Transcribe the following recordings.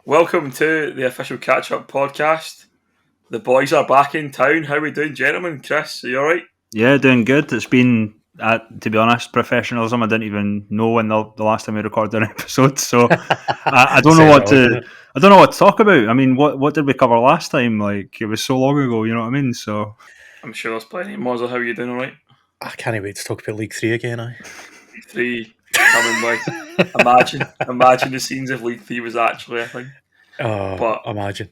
Welcome to the official Catchup podcast. The boys are back in town. How are we doing, gentlemen? Chris, are you alright? Yeah, doing good. It's been, to be honest, professionalism. I didn't even know when the last time we recorded an episode, so I don't know what to. I don't know what to talk about. I mean, what did we cover last time? Like, it was so long ago. You know what I mean? So I'm sure there's plenty more. How are you doing, alright? I can't wait to talk about League 3 again. League 3 coming by. Imagine the scenes if League 3 was actually a thing. But imagine.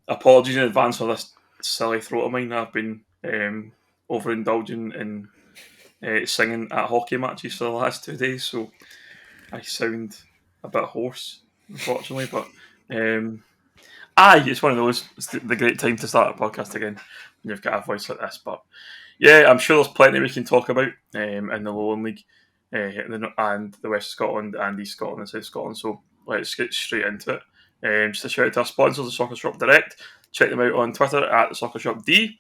Apologies in advance for this silly throat of mine. I've been overindulging in singing at hockey matches for the last 2 days, so I sound a bit hoarse, unfortunately. But it's one of those. It's the great time to start a podcast again when you've got a voice like this. But yeah, I'm sure there's plenty we can talk about in the Lowland League and the West of Scotland and East Scotland and South Scotland. So let's get straight into it. Just a shout out to our sponsors, the Soccer Shop Direct. Check them out on Twitter at the Soccer Shop D.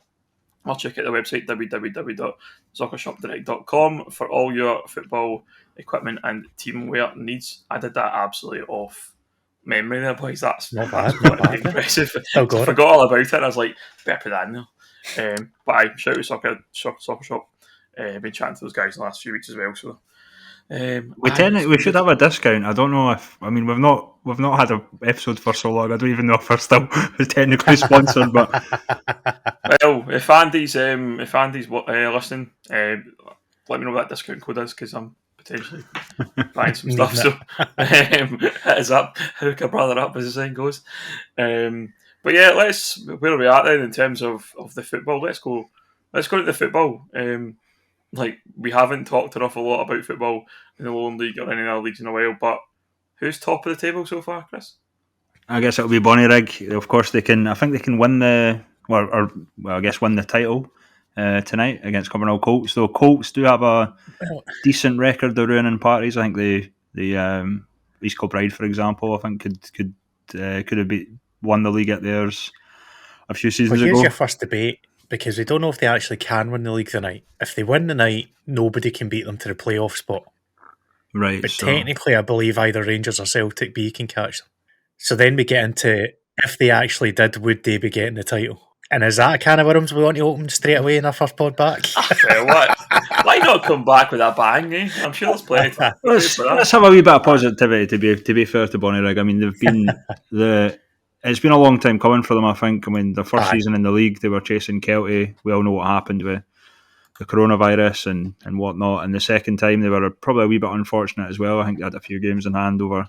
Or check out their website www.soccershopdirect.com for all your football equipment and team wear needs. I did that absolutely off memory there, boys. That's not bad. Impressive. I forgot all about it. I was like, better put that in there. But I shout out Soccer Shop. Been chatting to those guys in the last few weeks as well. So we should have a discount. I don't know if we've not had an episode for so long. I don't even know if we're still technically sponsored. But well, if Andy's listening, let me know what that discount code is because I'm potentially buying some stuff. So hit us up, hook a brother up, as the saying goes. But yeah, where are we at then in terms of the football? Let's go to the football. We haven't talked an awful lot about football in the Lowland League or any other leagues in a while, but who's top of the table so far, Chris? I guess it'll be Bonnyrigg. Of course, they can. I think they can win win the title tonight against Cumbernauld Colts. Though Colts do have a decent record of ruining parties. I think the East Kilbride, for example, I think could have won the league at theirs a few seasons ago. Here's your first debate, because we don't know if they actually can win the league tonight. If they win the night, nobody can beat them to the playoff spot. Right. But technically, I believe either Rangers or Celtic B can catch them. So then we get into, if they actually did, would they be getting the title? And is that a can of worms we want to open straight away in our first pod back? What? Why not come back with a bang, eh? I'm sure there's plenty. Let's have a wee bit of positivity to be fair to Bonnyrigg. I mean, they've been it's been a long time coming for them, I think. I mean, their first season in the league, they were chasing Kelty. We all know what happened with the coronavirus and whatnot. And the second time, they were probably a wee bit unfortunate as well. I think they had a few games in hand over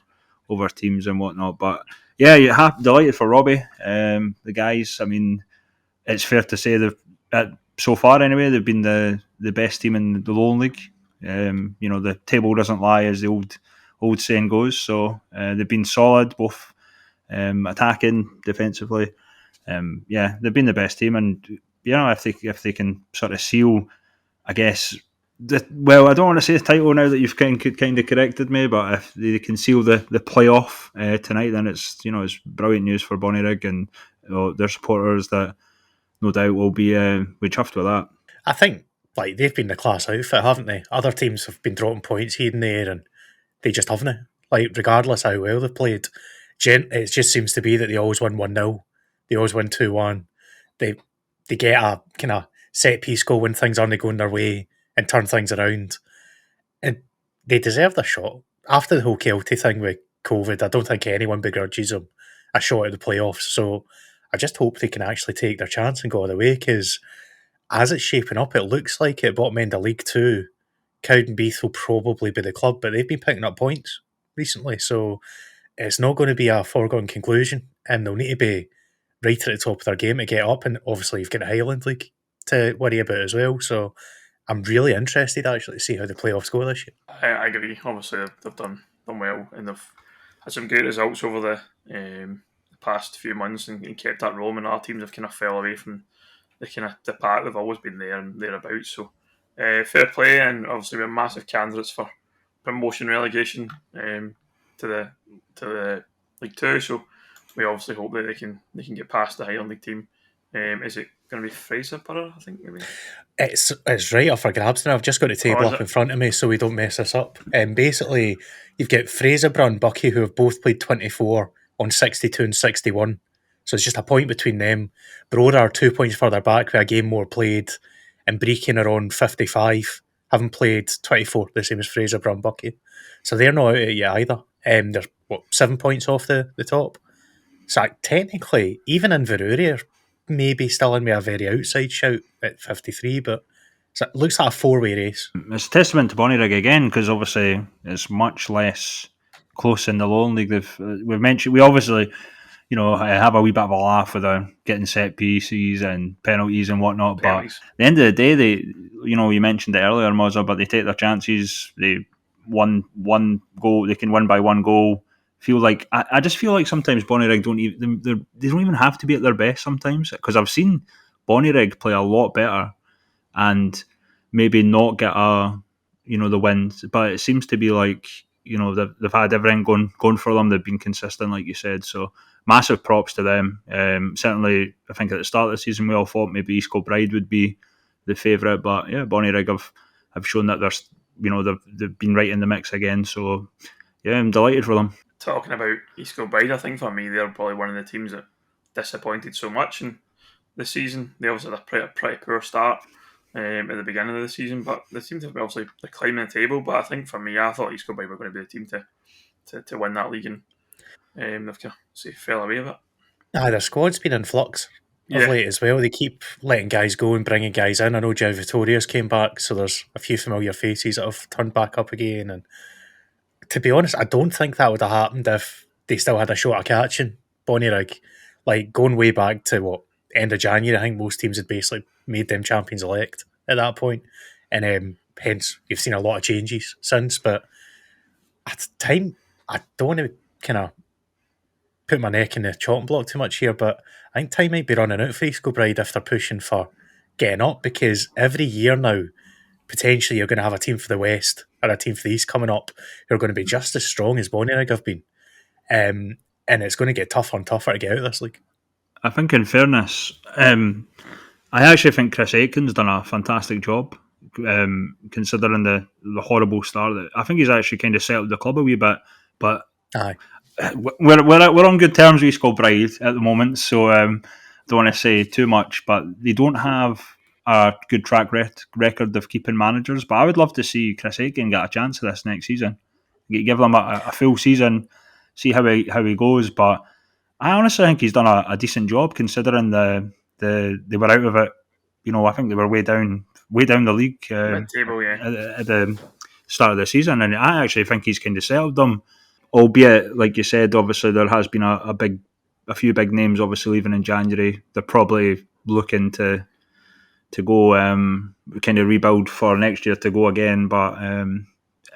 teams and whatnot. But yeah, delighted for Robbie. The guys, I mean, it's fair to say so far anyway, they've been the best team in the Lowland League. The table doesn't lie, as the old saying goes. So they've been solid, both attacking, defensively. They've been the best team, and if they can sort of seal, I guess. I don't want to say the title now that you've kind of corrected me, but if they can seal the playoff tonight, then it's brilliant news for Bonnyrigg and their supporters that no doubt will be chuffed with that. I think they've been the class outfit, haven't they? Other teams have been dropping points here and there, and they just haven't. Regardless how well they've played, it just seems to be that they always win 1-0, they always win 2-1. They get a kind of set piece goal when things aren't going their way and turn things around, and they deserve a shot. After the whole Kelty thing with COVID, I don't think anyone begrudges them a shot at the playoffs. So I just hope they can actually take their chance and go all the way, because as it's shaping up, it looks like at bottom end of League 2, Cowdenbeath will probably be the club, but they've been picking up points recently, so it's not going to be a foregone conclusion, and they'll need to be right at the top of their game to get up. And obviously you've got the Highland League to worry about as well, so I'm really interested actually to see how the playoffs go this year. I agree. Obviously they've done well, and they've had some great results over the past few months and kept that rolling. And our teams have kind of fell away from the kind of the pack. They've always been there and thereabouts. So fair play, and obviously we're massive candidates for promotion relegation to the League 2. So we obviously hope that they can get past the Highland League team. Is it going to be Fraserburgh, I think, maybe? It's right off for grabs now. I've just got the table up in front of me so we don't mess this up. Basically, you've got Fraserburgh and Bucky, who have both played 24 on 62 and 61. So it's just a point between them. Brora are 2 points further back with a game more played, and Brechin are on 55, having played 24, the same as Fraser Brumbucky. So they're not out of it yet either. They're, 7 points off the top. So technically, even Inverurie are maybe still in with a very outside shout at 53, but so it looks like a four-way race. It's a testament to Bonnyrigg again, because obviously it's much less close in the Lowland League. We've mentioned, we obviously, have a wee bit of a laugh with getting set pieces and penalties and whatnot. Penalties. But at the end of the day, you mentioned it earlier, Mozza, but they take their chances. They won one goal. They can win by one goal. I just feel like sometimes Bonnyrigg they don't even have to be at their best sometimes, because I've seen Bonnyrigg play a lot better and maybe not get the wins, but it seems to be like they've had everything going for them. They've been consistent, like you said. So massive props to them. Certainly, I think at the start of the season we all thought maybe East Kilbride would be the favourite, but yeah, Bonnyrigg have shown that they've been right in the mix again. So yeah, I'm delighted for them. Talking about East Kilbride, I think for me they're probably one of the teams that disappointed so much in the season. They obviously had a pretty poor start at the beginning of the season, but they seem to have obviously climbing the table. But I think for me, I thought East Kilbride were going to be the team to win that league, and they've kind of fell away a bit. Their squad's been in flux of late as well. They keep letting guys go and bringing guys in. I know Joe Vittoria's came back, so there's a few familiar faces that have turned back up again. And to be honest, I don't think that would have happened if they still had a shot at catching Bonnyrigg. Like going way back to end of January, I think most teams had basically made them champions elect at that point. And hence you've seen a lot of changes since. But at the time, I don't want to kind of put my neck in the chopping block too much here, but I think time might be running out for East Kilbride if they're pushing for getting up, because every year now, potentially you're going to have a team for the West or a team for the East coming up who are going to be just as strong as Bonnyrigg have been. And it's going to get tougher and tougher to get out of this league. I think in fairness, I actually think Chris Aitken's done a fantastic job, considering the horrible start. I think he's actually kind of settled the club a wee bit, but Aye. We're on good terms with East Kilbride at the moment, so don't want to say too much, but they don't have a good track record of keeping managers. But I would love to see Chris Aitken get a chance of this next season. Give them a full season, see how he goes. But I honestly think he's done a decent job, considering they were out of it. I think they were way down the league Mid-table, at the start of the season, and I actually think he's kind of settled them. Albeit, like you said, obviously there has been a few big names obviously leaving in January. They're probably looking to go kind of rebuild for next year to go again. But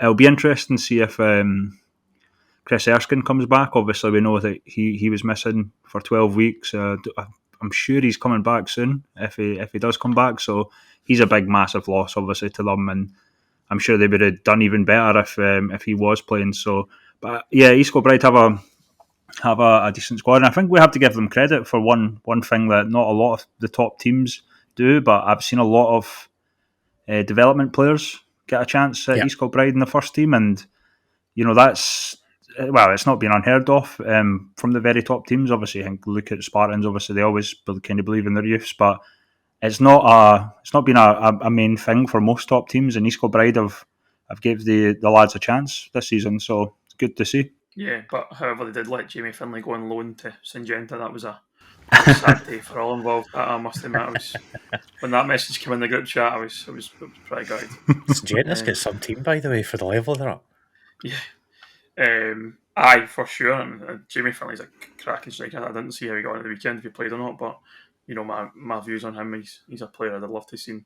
it'll be interesting to see if Chris Erskine comes back. Obviously, we know that he was missing for 12 weeks. I'm sure he's coming back soon if he does come back. So he's a big, massive loss, obviously, to them, and I'm sure they would have done even better if he was playing. So. But yeah, East Kilbride have a decent squad, and I think we have to give them credit for one thing that not a lot of the top teams do. But I've seen a lot of development players get a chance at East Kilbride in the first team, and that's it's not been unheard of from the very top teams. Obviously, I think look at Spartans. Obviously, they always kind of believe in their youths, but it's not been a main thing for most top teams. And East Kilbride have gave the lads a chance this season, so. Good to see. Yeah, but however they did let Jamie Finlay go on loan to Syngenta. That was a sad day for all involved. I must admit, when that message came in the group chat, I was pretty gutted. Syngenta's got some team, by the way, for the level they're at. Yeah, aye, for sure. And Jamie Finlay's a cracking striker. I didn't see how he got on the weekend if he played or not, but my views on him, he's a player I'd love to see.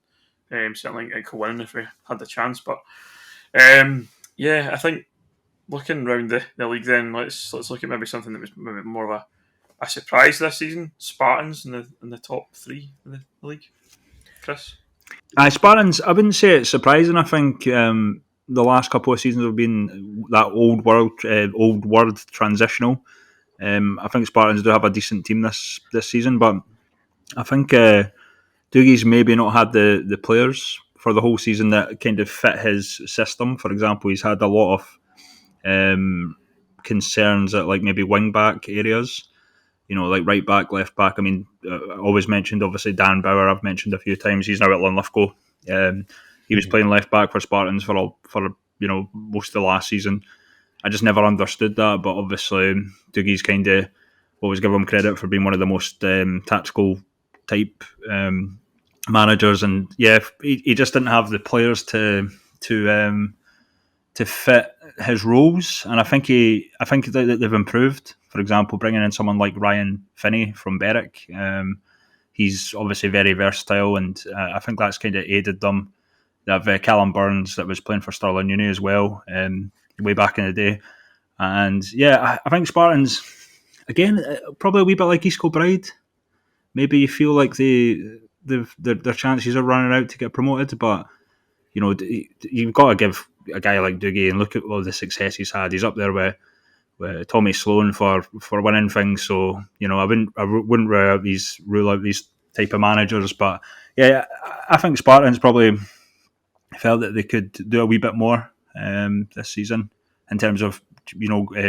Certainly it could win if we had the chance, but yeah, I think. Looking around the league, then let's look at maybe something that was maybe more of a surprise this season. Spartans in the top three of the league. Chris, Spartans. I wouldn't say it's surprising. I think the last couple of seasons have been that old world transitional. I think Spartans do have a decent team this season, but I think Doogie's maybe not had the players for the whole season that kind of fit his system. For example, he's had a lot of concerns at like maybe wing back areas. Like right back, left back. I mean, I always mentioned obviously Dan Bauer. I've mentioned a few times. He's now at Linlithgow. He was playing left back for Spartans for most of the last season. I just never understood that, but obviously Doogie's kind of always give him credit for being one of the most tactical type managers, and yeah, he just didn't have the players to fit his roles, and I think that they've improved. For example, bringing in someone like Ryan Finney from Berwick, he's obviously very versatile, and I think that's kind of aided them. They have Callum Burns that was playing for Stirling Uni as well, way back in the day. And yeah, I think Spartans, again, probably a wee bit like East Kilbride. Maybe you feel like their chances are running out to get promoted, but you've got to give a guy like Doogie, and look at all the success he's had. He's up there with Tommy Sloan for winning things. So I wouldn't rule out these type of managers, but yeah, I think Spartans probably felt that they could do a wee bit more this season in terms of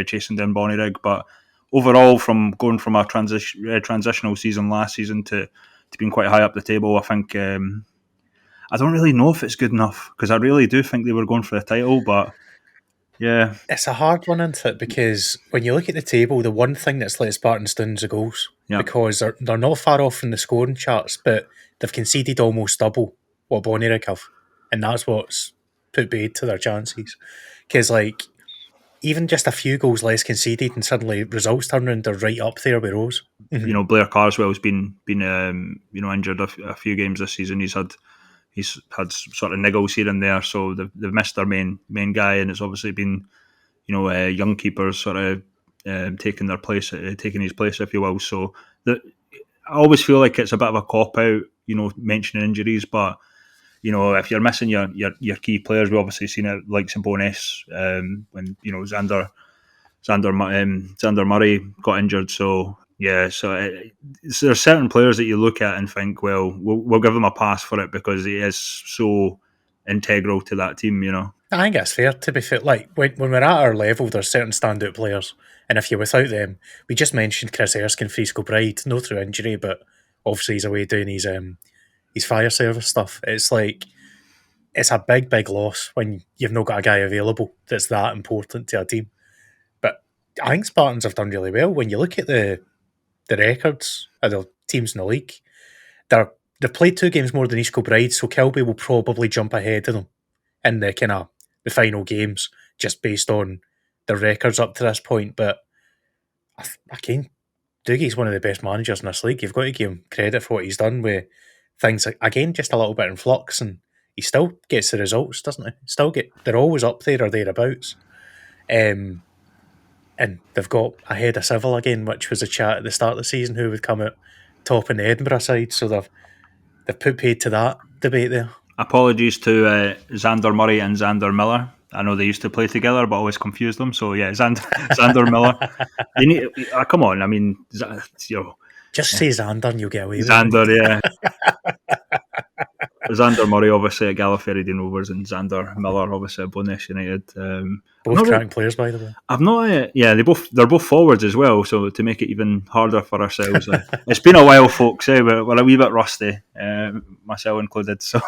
chasing down Bonnyrigg. But overall, from going from a transitional season last season to being quite high up the table, I think I don't really know if it's good enough, because I really do think they were going for the title. But yeah, It's a hard one, isn't it? Because when you look at the table, the one thing that's let Spartans down is the goals. Yeah. Because they're not far off in the scoring charts, but they've conceded almost double what Bonnyrigg have. And that's what's put bait to their chances. Because, even just a few goals less conceded and suddenly results turn around, they're right up there with Rose. Blair Carswell's been injured a few games this season. He's had sort of niggles here and there, so they've missed their main guy, and it's obviously been young keepers sort of taking his place, if you will. So I always feel like it's a bit of a cop out, mentioning injuries, but if you're missing your key players, we obviously seen it like Bonus when Xander Murray got injured. So yeah, so there's certain players that you look at and think, well, we'll give him a pass for it because he is so integral to that team. I think that's fair, to be fair. Like, when we're at our level, there's certain standout players. And if you're without them, we just mentioned Chris Erskine for East Kilbride, no through injury, but obviously he's away doing his fire service stuff. It's like, it's a big, big loss when you've not got a guy available that's that important to a team. But I think Spartans have done really well. When you look at the records of the teams in the league, they've played 2 games more than East Kilbride, so Kilby will probably jump ahead of them in the final games, just based on their records up to this point. But again, Doogie's one of the best managers in this league. You've got to give him credit for what he's done with things, again, just a little bit in flux, and he still gets the results, doesn't he? They're always up there or thereabouts. And they've got ahead of Civil again, which was a chat at the start of the season who would come out top in the Edinburgh side. So they've put paid to that debate there. Apologies to Xander Murray and Xander Miller. I know they used to play together, but I always confused them. So yeah, Xander Miller. They need, come on. I mean, just say Xander and you'll get away with Xander, yeah. Xander Murray, obviously at Gallifreydon Rovers, and Xander Miller, obviously at Bonus United. Both cracking players, by the way. I've not. They're both forwards as well. So to make it even harder for ourselves, it's been a while, folks. We're a wee bit rusty, myself included. So.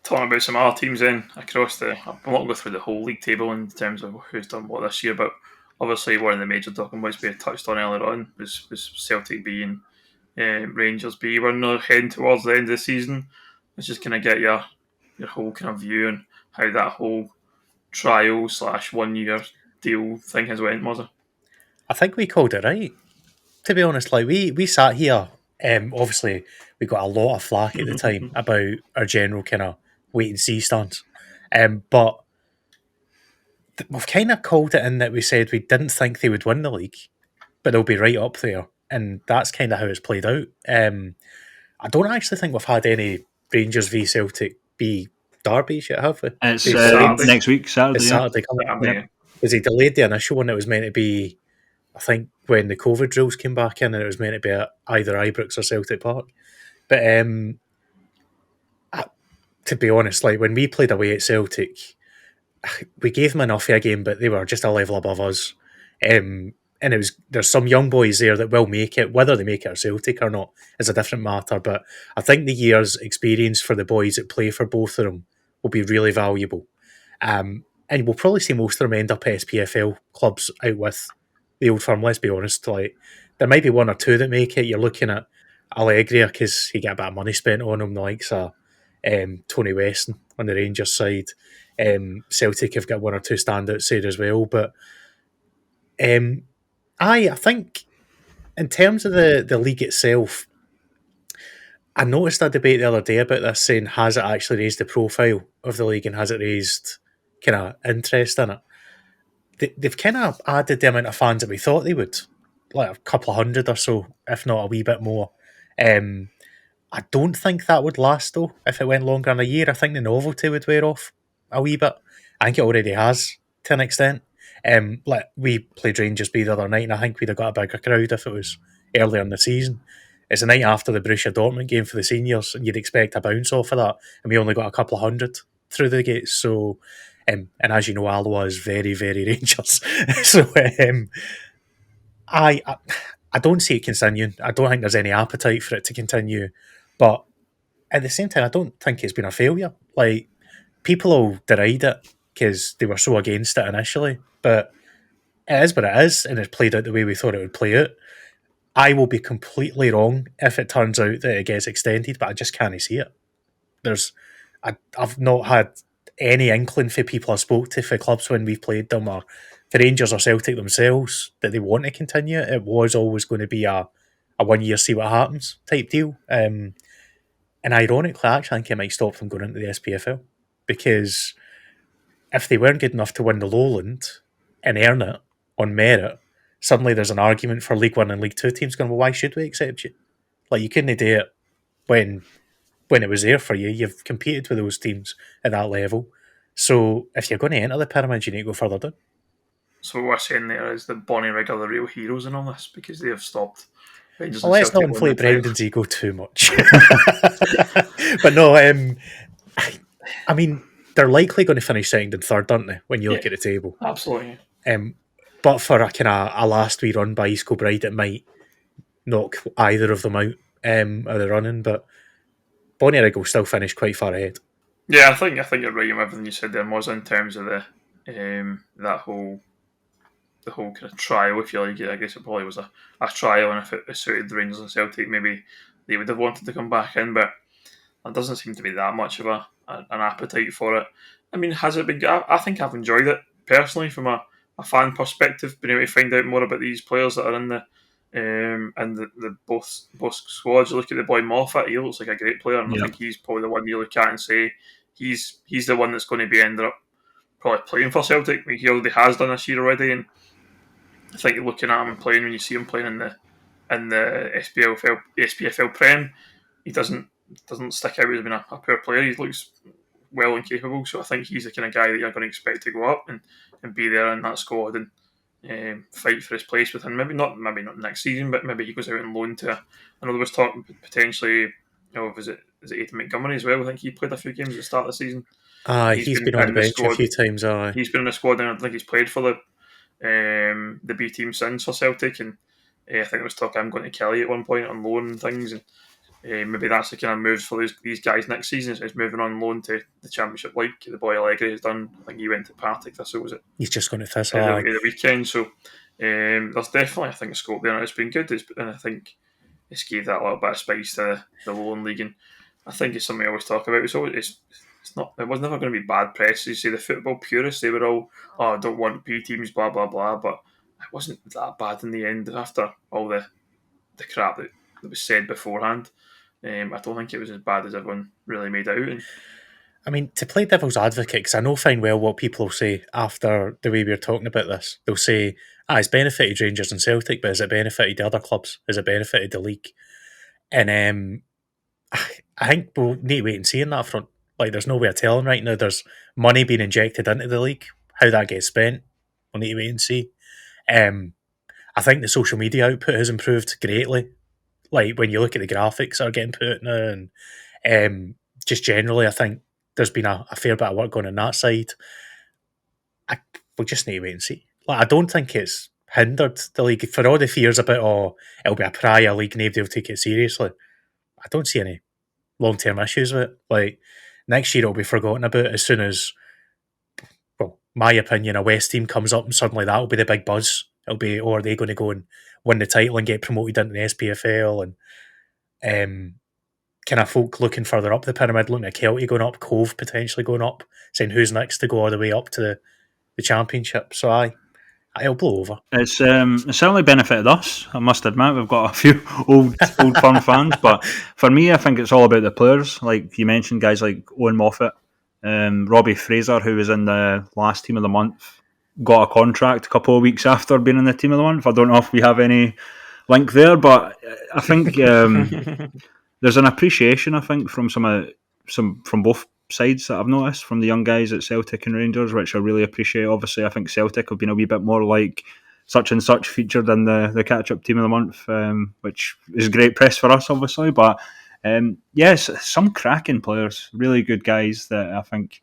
Talking about some other teams then across I won't go through the whole league table in terms of who's done what this year, but obviously one of the major talking points we had touched on earlier on was Celtic B and Rangers B. We're now heading towards the end of the season. Let's just kind of get your whole kind of view on how that whole trial / 1 year deal thing has went, was it? I think we called it right. To be honest, like we sat here. Obviously, we got a lot of flack at the time about our general kind of wait and see stance. But we've kind of called it in that we said we didn't think they would win the league, but they'll be right up there, and that's kind of how it's played out. I don't actually think we've had any Rangers v Celtic B derbies yet, have we? It's next week, Saturday. It's Saturday coming up. Because he delayed the initial one. It was meant to be, I think, when the COVID rules came back in, and it was meant to be at either Ibrox or Celtic Park. But to be honest, like when we played away at Celtic, we gave them enough of a game, but they were just a level above us. And there's some young boys there that will make it. Whether they make it at Celtic or not is a different matter. But I think the year's experience for the boys that play for both of them will be really valuable. And we'll probably see most of them end up at SPFL clubs out with the old firm. Let's be honest. Like, there might be one or two that make it. You're looking at Allegria because he got a bit of money spent on him, the likes of Tony Weston on the Rangers side. Celtic have got one or two standouts there as well. But I think in terms of the league itself, I noticed a debate the other day about this, saying has it actually raised the profile of the league and has it raised kind of interest in it? They've kind of added the amount of fans that we thought they would, like a couple of hundred or so, if not a wee bit more. I don't think that would last though. If it went longer than a year, I think the novelty would wear off a wee bit. I think it already has to an extent. Like we played Rangers B the other night, and I think we'd have got a bigger crowd if it was earlier in the season. It's the night after the Borussia Dortmund game for the seniors, and you'd expect a bounce off of that, and we only got a couple of hundred through the gates. So, and as you know, Alloa is very, very Rangers. So, I don't see it continuing. I don't think there's any appetite for it to continue. But at the same time, I don't think it's been a failure. Like, people will deride it because they were so against it initially. But it is what it is, and it's played out the way we thought it would play out. I will be completely wrong if it turns out that it gets extended, but I just can't see it. I've not had any inkling for people I spoke to for clubs when we've played them, or for Rangers or Celtic themselves, that they want to continue. It was always going to be a 1 year see what happens type deal. And ironically, I actually think it might stop them going into the SPFL, because if they weren't good enough to win the Lowland and earn it on merit, suddenly there's an argument for League One and League Two teams going, well, why should we accept you? Like, you couldn't do it when it was there for you. You've competed with those teams at that level. So if you're going to enter the pyramid, you need to go further down. So what we're saying there is that Bonnie Rig are the real heroes in all this because they have stopped Rangers Well, and let's not Celtic inflate winning Brendan's ego too much. But no, I mean, they're likely going to finish second and third, aren't they, when you look at the table? Absolutely. But for a kind of a last wee run by East Kilbride, it might knock either of them out of the running. But Bonnie Rig will still finish quite far ahead. Yeah, I think you're right in everything you said there, was in terms of the that whole kind of trial, if you like. I guess it probably was a trial, and if it suited the Rangers and Celtic, maybe they would have wanted to come back in, but there doesn't seem to be that much of an appetite for it. I mean, has it been good? I think I've enjoyed it personally from a fan perspective, being able to find out more about these players that are in the both squads. You look at the boy Moffat; he looks like a great player, and I think he's probably the one you look at and say he's the one that's going to be ended up probably playing for Celtic. He already has done this year already, and I think looking at him and playing, when you see him playing in the SPFL Prem, he doesn't stick out as being a poor player. He looks well and capable, so I think he's the kind of guy that you're going to expect to go up and be there in that squad and fight for his place within. Maybe not next season, but maybe he goes out and loan to. I know there was talk potentially. Was it Aidan Montgomery as well? I think he played a few games at the start of the season. He's been on the bench a few times. He's been in the squad, and I think he's played for the B team since for Celtic, and I think there was talk I'm going to Kelly at one point on loan and things, and maybe that's the kind of moves for these guys next season. So he's moving on loan to the Championship, like the boy Allegri has done. I think he went to Partick Thistle, was it? He's just going to Thistle the weekend. So there's definitely, I think, a scope there, and it's been good. And I think it's gave that little bit of spice to the Lowland League, and I think it's something I always talk about. It's not. It was never going to be bad press. You say the football purists, they were all, I don't want B teams, blah blah blah. But it wasn't that bad in the end. After all the crap that was said beforehand, I don't think it was as bad as everyone really made out. And I mean, to play devil's advocate, because I know fine well what people will say after the way we're talking about this. They'll say, it's benefited Rangers and Celtic, but has it benefited the other clubs? Has it benefited the league? And I think we'll need to wait and see on that front. Like, there's no way of telling right now. There's money being injected into the league. How that gets spent, we'll need to wait and see. I think the social media output has improved greatly. Like, when you look at the graphics that are getting put now, and just generally, I think there's been a fair bit of work going on that side. We'll just need to wait and see. Like, I don't think it's hindered the league. For all the fears about, it'll be a pariah league, nobody will take it seriously. I don't see any long-term issues with it. Like, next year it'll be forgotten about as soon as, well, my opinion, a West team comes up and suddenly that'll be the big buzz. It'll be, are they going to go and win the title and get promoted into the SPFL? And kind of folk looking further up the pyramid, looking at Kelty going up, Cove potentially going up, saying who's next to go all the way up to the championship. So it'll blow over. It's certainly benefited us, I must admit. We've got a few old firm fans, but for me, I think it's all about the players. Like you mentioned, guys like Owen Moffat, Robbie Fraser, who was in the last team of the month, got a contract a couple of weeks after being in the team of the month. I don't know if we have any link there, but I think there's an appreciation, I think, from from both sides that I've noticed, from the young guys at Celtic and Rangers, which I really appreciate. Obviously, I think Celtic have been a wee bit more like such and such featured in the Catchup team of the month, which is great press for us, obviously. But yes, some cracking players, really good guys that I think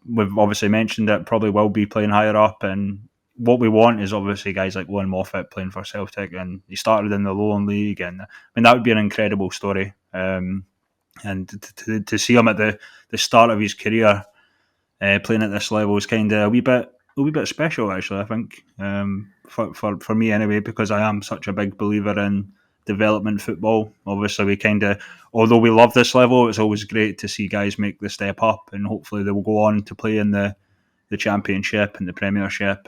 we've obviously mentioned that probably will be playing higher up. And what we want is obviously guys like Owen Moffat playing for Celtic, and he started in the Lowland League, and I mean that would be an incredible story. And to see him at the start of his career playing at this level is kind of a wee bit special, actually. I think for me anyway, because I am such a big believer in development football. Obviously, although we love this level, it's always great to see guys make the step up, and hopefully they will go on to play in the Championship and the Premiership.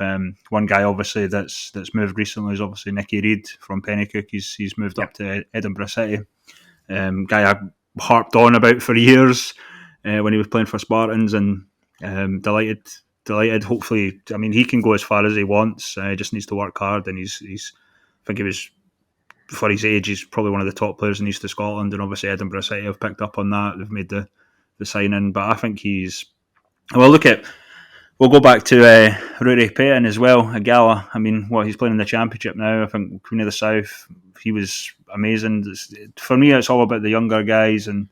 One guy obviously that's moved recently is obviously Nicky Reid from Pennycook. He's moved up to Edinburgh City. Guy I harped on about for years when he was playing for Spartans, and delighted. Hopefully, I mean, he can go as far as he wants. He just needs to work hard, and he's I think he was, for his age, he's probably one of the top players in East of Scotland, and obviously Edinburgh City have picked up on that. They've made the sign-in, but I think we'll go back to Rory Payton as well, a Gala. I mean, he's playing in the Championship now. I think Queen of the South, he was amazing. For me, it's all about the younger guys, and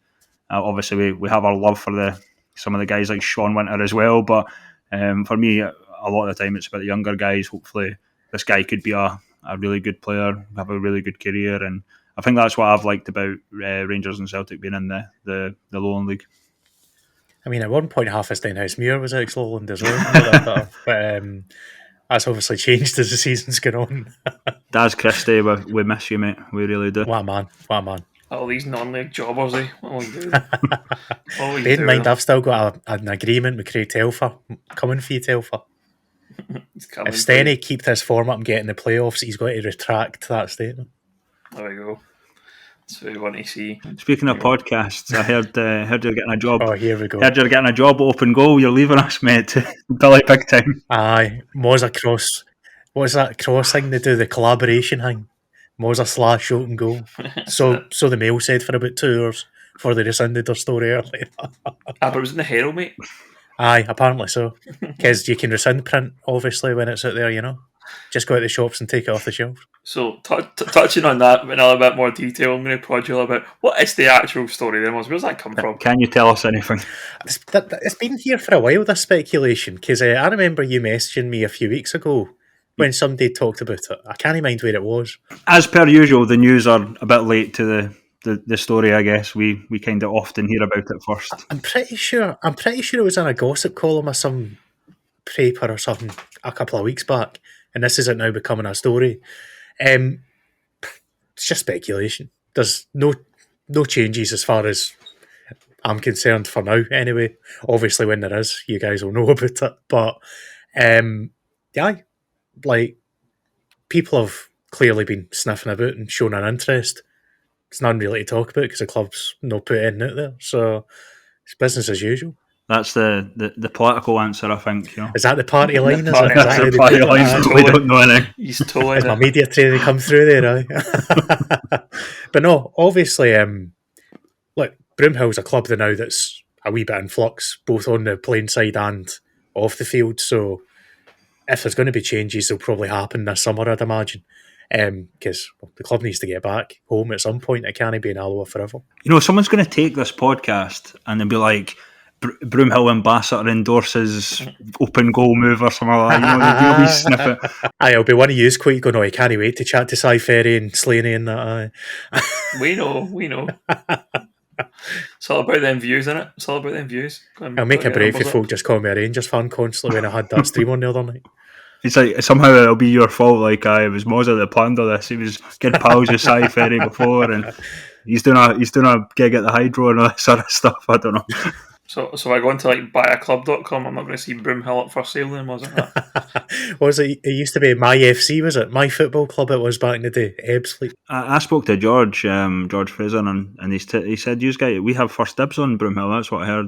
obviously we have our love for some of the guys like Sean Winter as well. But for me, a lot of the time it's about the younger guys. Hopefully, this guy could be a really good player, have a really good career, and I think that's what I've liked about Rangers and Celtic being in the Lowland League. I mean, at one point, half of Stenhousemuir was ex-Lowland as well. But that's obviously changed as the season's gone on. Daz Christie, we miss you, mate. We really do. What a man. All these non-league jobbers, eh? What will you do? Bear in mind, I've still got an agreement with Craig Telfer. Coming for you, Telfer. If Stenny keep this form up and get in the playoffs, he's going to retract that statement. There we go. That's what we want to see. Speaking of podcasts, I heard you're getting a job. Oh, here we go. Heard you're getting a job at Open Goal. You're leaving us, mate. Billy Big Time. Aye, Moza Cross. What's that cross thing they do? The collaboration thing. Moza / Open Goal. So the Mail said for about 2 hours before they rescinded their story earlier. But it was in the Herald, mate. Aye, apparently so. Because you can rescind print, obviously, when it's out there, you know. Just go out to the shops and take it off the shelf. So, touching on that in a little bit more detail, I'm going to prod you a little bit. What is the actual story then? Where's that come from? Can you tell us anything? It's been here for a while, this speculation, because I remember you messaging me a few weeks ago when somebody talked about it. I can't mind where it was. As per usual, the news are a bit late to the story, I guess. We kind of often hear about it first. I'm pretty sure it was in a gossip column or some paper or something a couple of weeks back, and this isn't now becoming a story. It's just speculation. There's no changes as far as I'm concerned for now, anyway. Obviously, when there is, you guys will know about it. But yeah, like, people have clearly been sniffing about and shown an interest. It's nothing really to talk about because the club's not put anything out there. So it's business as usual. That's the political answer, I think. You know? Is that the party line? That's the party line. We don't know anything. He's totally my media training come through there, right? But no, obviously, look, Broomhill's a club now that's a wee bit in flux, both on the playing side and off the field. So if there's going to be changes, they'll probably happen this summer, I'd imagine. Because the club needs to get back home at some point. It can't be in Alloa forever. You know, someone's going to take this podcast and they'll be like, Broomhill ambassador endorses open goal move or something like that. You'll be sniffing. I'll be one of yous quite going, I can't wait to chat to Cy Ferry and Slaney and that. We know. It's all about them views, isn't it? It's all about them views. I'll make a break for folk just calling me a Rangers fan constantly when I had that stream on the other night. It's like somehow it'll be your fault. Like it was Moza that planned all this. He was good pals with Cy Ferry before, and he's doing a gig at the Hydro and all that sort of stuff. I don't know. So I go into like buyaclub.com. I'm not going to see Broomhill up for sale then, wasn't it? Was it? It used to be My FC, was it? My football club. It was back in the day. Ebbsfleet. I spoke to George Fraser, and he said, "You guys, we have first dibs on Broomhill." That's what I heard.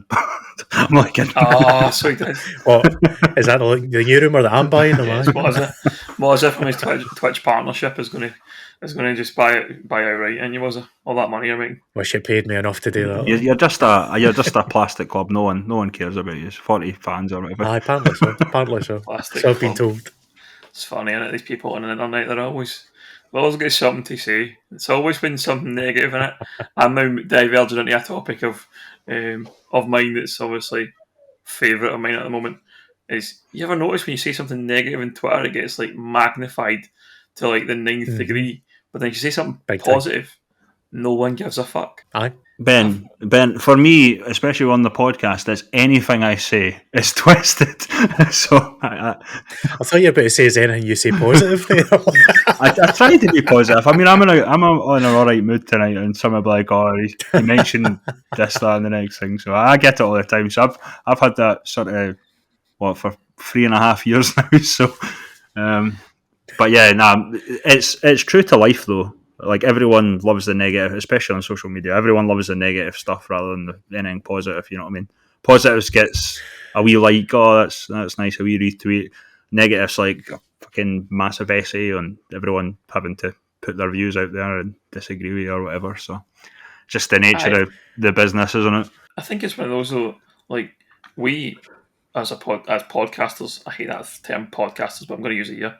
I'm like, oh, so he did. What is that? The new rumour that I'm buying them? Moza from his Twitch partnership is going to just buy outright, and you was all that money you're making. Wish you paid me enough to do that. You're just a plastic club. No one cares about you. It's 40 fans or whatever. Apparently so. Plastic so I've been told. It's funny, isn't it? These people on the internet, they're always got something to say. It's always been something negative in it. I'm now diverging into a topic of mine that's obviously favourite of mine at the moment. Is you ever notice when you say something negative in Twitter, it gets like magnified to like the ninth degree, but then you say something positive, no one gives a fuck. Aye. Ben, for me, especially on the podcast, is anything I say is twisted. So I thought you were about to say is anything you say positive there. I try to be positive. I mean, I'm on an alright mood tonight, and someone will be like, "Oh, he mentioned this, that, and the next thing." So I get it all the time. So I've had that sort of for 3.5 years now. So, but yeah, it's true to life though. Like everyone loves the negative, especially on social media. Everyone loves the negative stuff rather than anything positive. You know what I mean? Positives gets a wee like, oh, that's nice, a wee retweet. Negatives like a fucking massive essay on everyone having to put their views out there and disagree with you or whatever. So, just the nature of the business, isn't it? I think it's one of those though. Like we, as podcasters, I hate that term podcasters, but I'm going to use it here.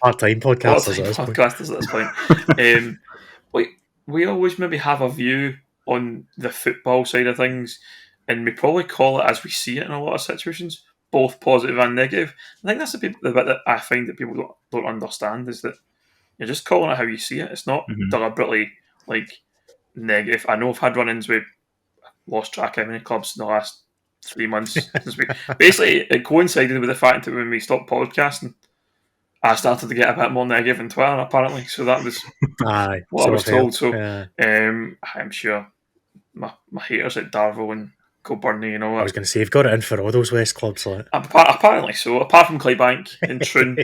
Part-time podcasters at this point. We always maybe have a view on the football side of things, and we probably call it as we see it in a lot of situations, both positive and negative. I think that's the bit that I find that people don't understand is that you're just calling it how you see it. It's not deliberately like negative. I know I've had run-ins with lost track of how many clubs in the last 3 months since we basically it coincided with the fact that when we stopped podcasting, I started to get a bit more negative on Twitter, apparently. So that was what I was told. So I'm sure my haters at Darvel and Kilburney and all that. I was going to say, you've got it in for all those West clubs. Like. Apparently so. Apart from Clydebank and Troon,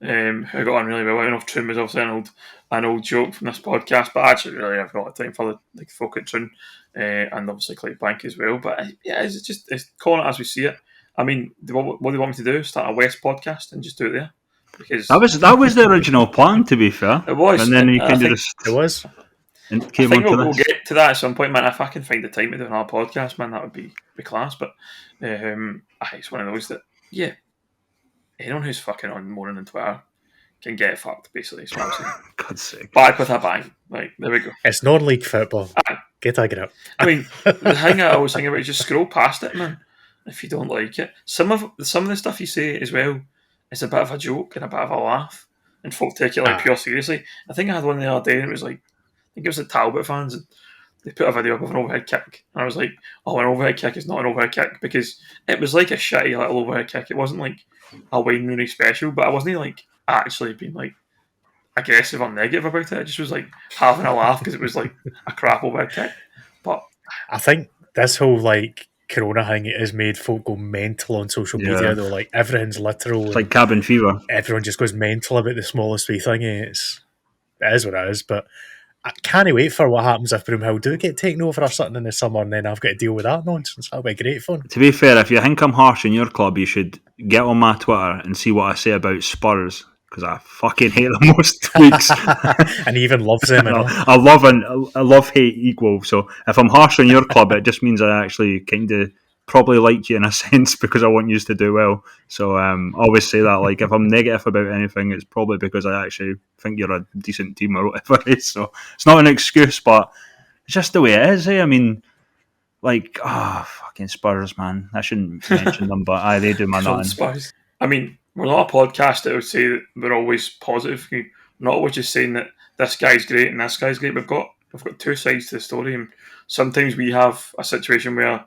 who got on really well. I don't know if Troon was obviously an old joke from this podcast, but actually really I've got time for the folk at Troon and obviously Clydebank as well. But yeah, it's calling it as we see it. I mean, what do they want me to do? Start a West podcast and just do it there? Because that was the original plan, to be fair. It was, and then you kind of just it was. And I came think on we'll get to that at some point, man. If I can find the time to do another podcast, man, that would be class. But it's one of those that anyone who's fucking on Moaning on Twitter can get fucked. Basically, so God's sake. Back with a bang. Like there we go. It's non-league football. Get up. I mean, the thing I always think about is just scroll past it, man. If you don't like it, some of the stuff you say as well. It's a bit of a joke and a bit of a laugh, and folk take it like pure seriously. I think I had one the other day, and it was like, I think it was the Talbot fans, and they put a video up of an overhead kick, and I was like, oh, an overhead kick is not an overhead kick, because it was like a shitty little overhead kick. It wasn't like a Wayne Rooney special, but I wasn't like actually being like aggressive or negative about it. I just was like having a laugh because it was like a crap overhead kick. But I think this whole like Corona thing has made folk go mental on social media though. Like everything's literal. It's like cabin fever. Everyone just goes mental about the smallest wee thing. It is what it is. But I can't wait for what happens if Broomhill do get taken over or something in the summer, and then I've got to deal with that nonsense. That'll be great fun. To be fair, if you think I'm harsh in your club, you should get on my Twitter and see what I say about Spurs, because I fucking hate them most weeks. And he even loves them. I love hate equal. So if I'm harsh on your club, it just means I actually kind of probably like you in a sense because I want you to do well. So I always say that, like, if I'm negative about anything, it's probably because I actually think you're a decent team or whatever. So it's not an excuse, but it's just the way it is. I mean, like, fucking Spurs, man. I shouldn't mention them, but they do my nothing. Spurs. I mean, we're not a podcast that would say that we're always positive. We're not always just saying that this guy's great and this guy's great. We've got two sides to the story, and sometimes we have a situation where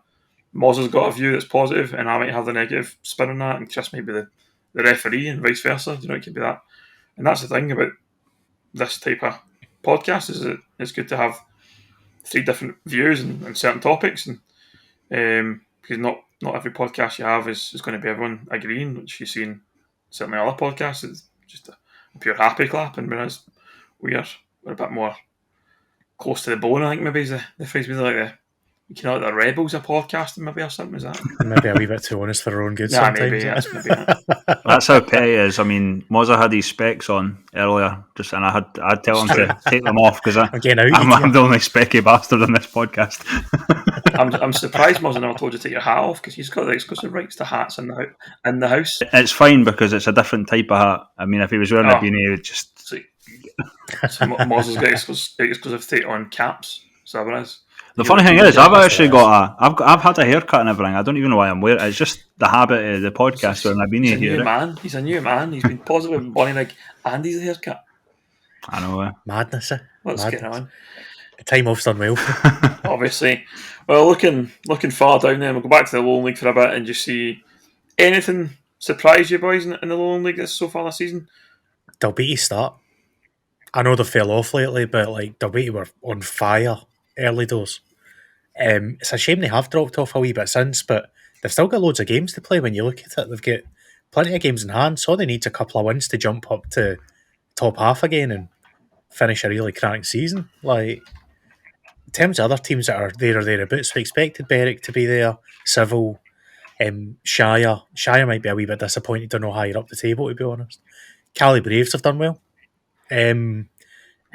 Moz has got a view that's positive, and I might have the negative spin on that, and Chris might be the referee, and vice versa. You know, it could be that, and that's the thing about this type of podcast is that it's good to have three different views on certain topics, and because not every podcast you have is going to be everyone agreeing, which you see in certainly other podcasts. It's just a pure happy clap, and whereas we're a bit more close to the bone, I think maybe is the phrase. We're like the rebels of podcasting, maybe, or something. Is that maybe a wee bit too honest for our own good sometimes? Maybe, yes, maybe that. That's how petty it is. I mean, Mozza had his specs on earlier, and I'd tell him to take them off because I'm the only specky bastard on this podcast. I'm surprised Mozza never told you to take your hat off, because he's got the exclusive rights to hats in the house. It's fine because it's a different type of hat. I mean, if he was wearing a beanie, he would just. So Mozza's got exclusivity on caps. So that is. The funny thing is, I've actually got I've had a haircut and everything. I don't even know why I'm wearing it. It's just the habit of the podcast wearing a beanie here. He's a new man. He's been positive and Bonnie like Andy's haircut. I know. Madness. What's getting on? The time off's done well. Obviously. Well, looking far down there, we'll go back to the Lowland League for a bit and just see anything surprise you boys in the Lowland League so far this season. Dalbeattie start. I know they fell off lately, but like Dalbeattie were on fire early doors. It's a shame they have dropped off a wee bit since, but they've still got loads of games to play when you look at it. They've got plenty of games in hand, so all they need a couple of wins to jump up to top half again and finish a really cracking season. Like, in terms of other teams that are there or thereabouts, we expected Berwick to be there, Civil, Shire. Shire might be a wee bit disappointed to no higher up the table, to be honest. Cali Braves have done well. And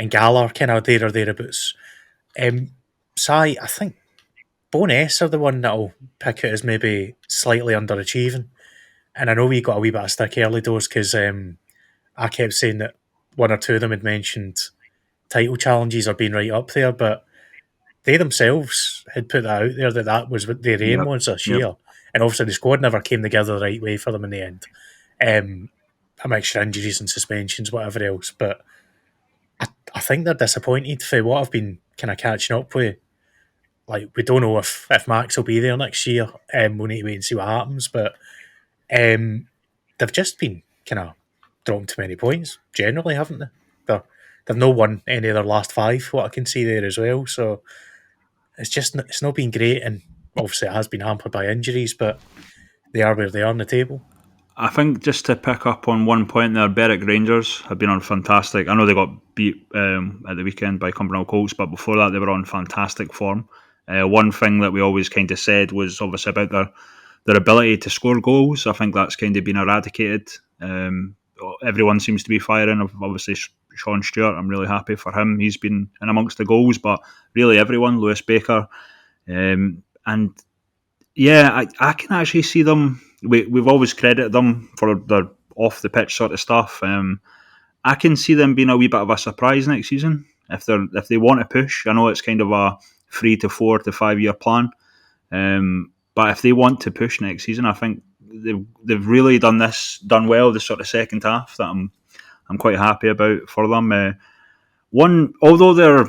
Gala kind of there or thereabouts. I think Bonus are the one that'll pick it as maybe slightly underachieving. And I know we got a wee bit of stick early doors because I kept saying that one or two of them had mentioned title challenges or being right up there, but they themselves had put that out there that was what their aim was this year. And obviously the squad never came together the right way for them in the end. A mixture of injuries and suspensions, whatever else. But I think they're disappointed for what I've been kind of catching up with. Like, we don't know if Max will be there next year. We'll need to wait and see what happens. But they've just been kind of dropping too many points, generally, haven't they? They've not won any of their last five, what I can see there as well. So it's not been great. And obviously it has been hampered by injuries, but they are where they are on the table. I think just to pick up on one point there, Berwick Rangers have been on fantastic. I know they got beat at the weekend by Cumbernauld Colts, but before that they were on fantastic form. One thing that we always kind of said was obviously about their ability to score goals. I think that's kind of been eradicated. Everyone seems to be firing. Obviously, Sean Stewart, I'm really happy for him. He's been in amongst the goals, but really everyone, Lewis Baker. And yeah, I can actually see them. We've always credited them for their off the pitch sort of stuff. I can see them being a wee bit of a surprise next season if they want to push. I know it's kind of a 3 to 4 to 5 year plan, but if they want to push next season, I think they've really done well this sort of second half that I'm quite happy about for them. Although they're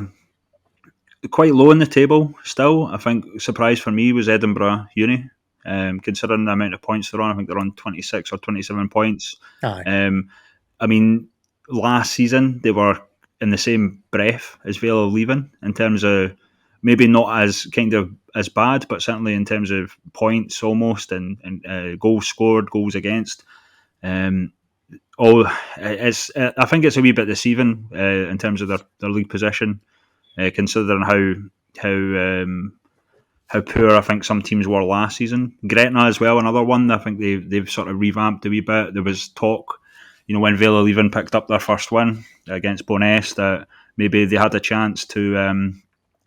quite low in the table still, I think surprise for me was Edinburgh Uni. Considering the amount of points they're on, I think they're on 26 or 27 points. I mean, last season they were in the same breath as Vale leaving in terms of maybe not as kind of as bad, but certainly in terms of points almost and goals scored, goals against. I think it's a wee bit deceiving in terms of their league position, considering how poor I think some teams were last season. Gretna as well, another one. I think they've sort of revamped a wee bit. There was talk, when Vale Leven picked up their first win against Boness, that maybe they had a chance to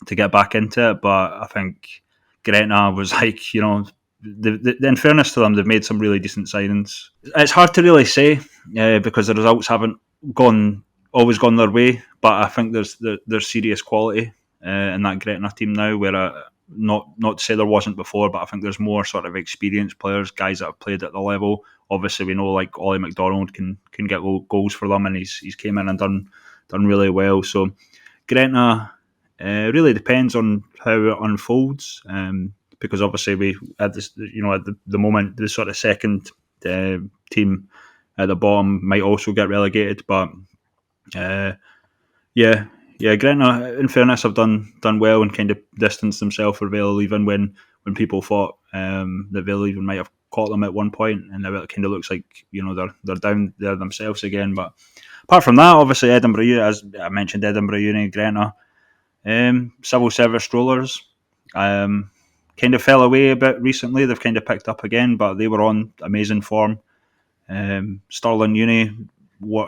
get back into it. But I think Gretna was like, in fairness to them, they've made some really decent signings. It's hard to really say because the results haven't always gone their way. But I think there's serious quality in that Gretna team now, where Not to say there wasn't before, but I think there's more sort of experienced players, guys that have played at the level. Obviously, we know like Ollie McDonald can get goals for them, and he's came in and done really well. So Gretna really depends on how it unfolds, because obviously we at this, at the moment, the sort of second team at the bottom might also get relegated, but yeah, Gretna, in fairness, have done well and kind of distanced themselves for Vale, even when people thought that Vale even might have caught them at one point, and now it kind of looks like they're down there themselves again. But apart from that, obviously Edinburgh, as I mentioned, Edinburgh Uni, Gretna, civil service strollers, kind of fell away a bit recently. They've kind of picked up again, but they were on amazing form. Stirling Uni,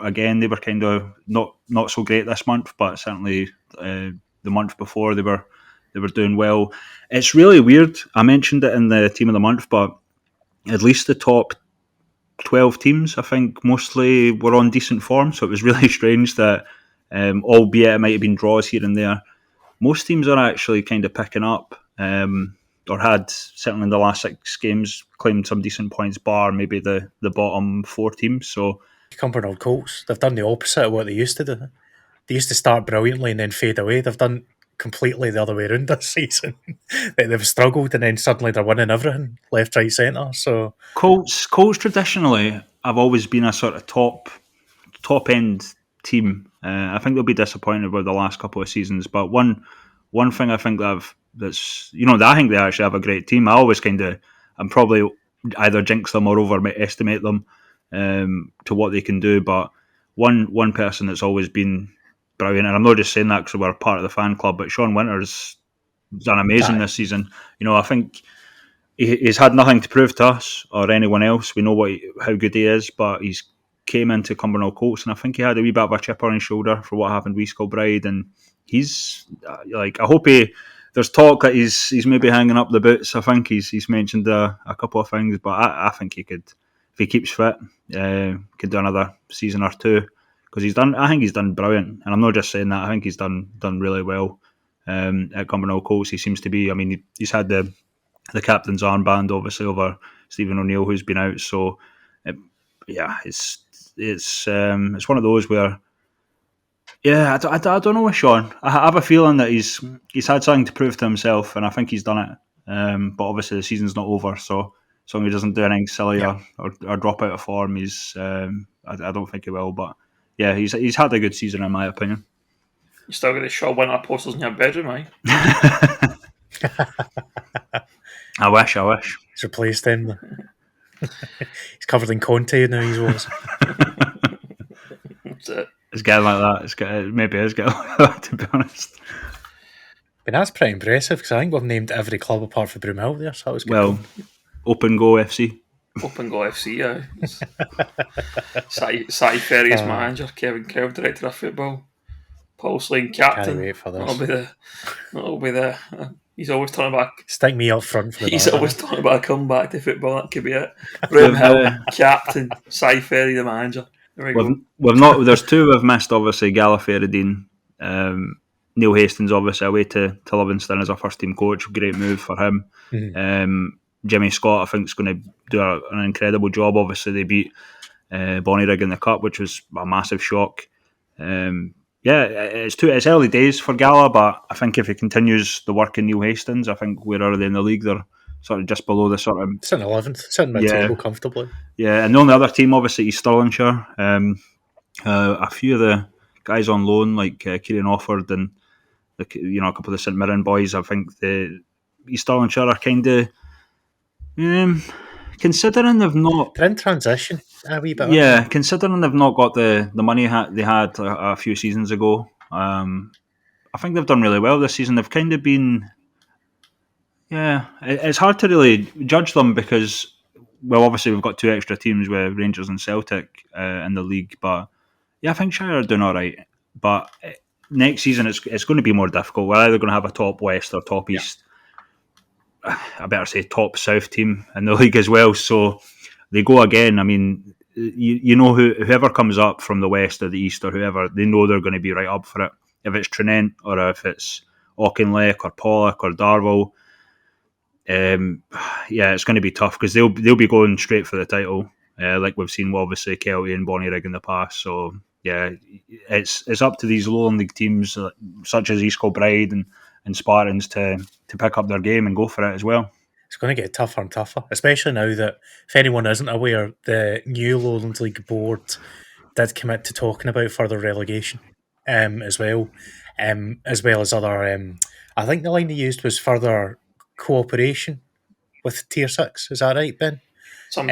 again, they were kind of not so great this month, but certainly the month before they were doing well. It's really weird. I mentioned it in the team of the month, but at least the top 12 teams, I think, mostly were on decent form. So it was really strange that, albeit it might have been draws here and there, most teams are actually kind of picking up. Or had, certainly in the last 6 games, claimed some decent points, bar maybe the bottom 4 teams. So Cumbernauld Colts, they've done the opposite of what they used to do. They used to start brilliantly and then fade away. They've done completely the other way around this season. They've struggled and then suddenly they're winning everything, left, right, centre. So Colts traditionally have always been a sort of top end team. I think they'll be disappointed with the last couple of seasons, but one thing I think that I think they actually have a great team. I'm probably either jinx them or overestimate them to what they can do. But one person that's always been brilliant, and I'm not just saying that because we're part of the fan club, but Sean Winters done amazing this season. I think he's had nothing to prove to us or anyone else. We know how good he is, but he's came into Cumbernauld Colts, and I think he had a wee bit of a chip on his shoulder for what happened with Kilbride, and he's I hope there's talk that he's maybe hanging up the boots. I think he's mentioned a couple of things, but I think he could, if he keeps fit, could do another season or 2, because I think he's done brilliant, and I'm not just saying that. I think he's done really well at Cumbernauld Colts. He seems to be. I mean, he's had the captain's armband obviously over Stephen O'Neill, who's been out. So it's one of those where I don't know with Sean. I have a feeling that he's had something to prove to himself, and I think he's done it. But obviously the season's not over, so as long as he doesn't do anything silly or drop out of form, I don't think he will. But yeah, he's had a good season in my opinion. You still got the Shaw Winter posters in your bedroom, eh? I wish. he's replaced him. He's covered in Conte now. He's was. That's it. It's getting like that. Maybe it's getting like that, to be honest. But that's pretty impressive, because I think we've named every club apart from Broomhill there, so that was good. Well, Open Go FC. Open Go FC, Sati Ferry as manager, Kevin Kell director of football, Paul Slane captain. Can't wait for this. That'll be the. He's always talking about. Stick me up front for the. He's always talking about a comeback to football. That could be it. Broomhill captain, Sati Ferry the manager. There we go. We've not. There's 2 we've missed. Obviously, Gallagher-Dean, Neil Hastings, obviously away to Livingston as a first team coach. Great move for him. Mm-hmm. Jimmy Scott, I think, is going to do an incredible job. Obviously, they beat Bonnyrigg in the cup, which was a massive shock. It's early days for Gala, but I think if he continues the work in Neil Hastings, I think where are they in the league? They're sort of just below the sort of. It's in 11th, sitting mid-table comfortably. Yeah, and the only other team, obviously, is Stirlingshire. A few of the guys on loan, like Kieran Offord and a couple of the St Mirren boys, I think the East Stirlingshire are kind of considering they've not. They're in transition a wee bit. Yeah, considering they've not got the money they had a few seasons ago. I think they've done really well this season. They've kind of been. Yeah, it's hard to really judge them because, well, obviously we've got 2 extra teams with Rangers and Celtic in the league, but yeah, I think Shire are doing all right. But next season it's going to be more difficult. We're either going to have a top West or top East. I better say top South team in the league as well. So they go again. I mean, whoever comes up from the West or the East or whoever, they know they're going to be right up for it. If it's Trinent or if it's Auchinleck or Pollock or Darvel, yeah, it's going to be tough because they'll be going straight for the title, like we've seen, obviously Kelty and Bonnyrigg in the past. So yeah, it's up to these Lowland League teams such as East Kilbride and Spartans to pick up their game and go for it as well. It's going to get tougher and tougher, especially now that, if anyone isn't aware, the new Lowland League board did commit to talking about further relegation as well as other. I think the line they used was further cooperation with Tier 6. Is that right, Ben? Or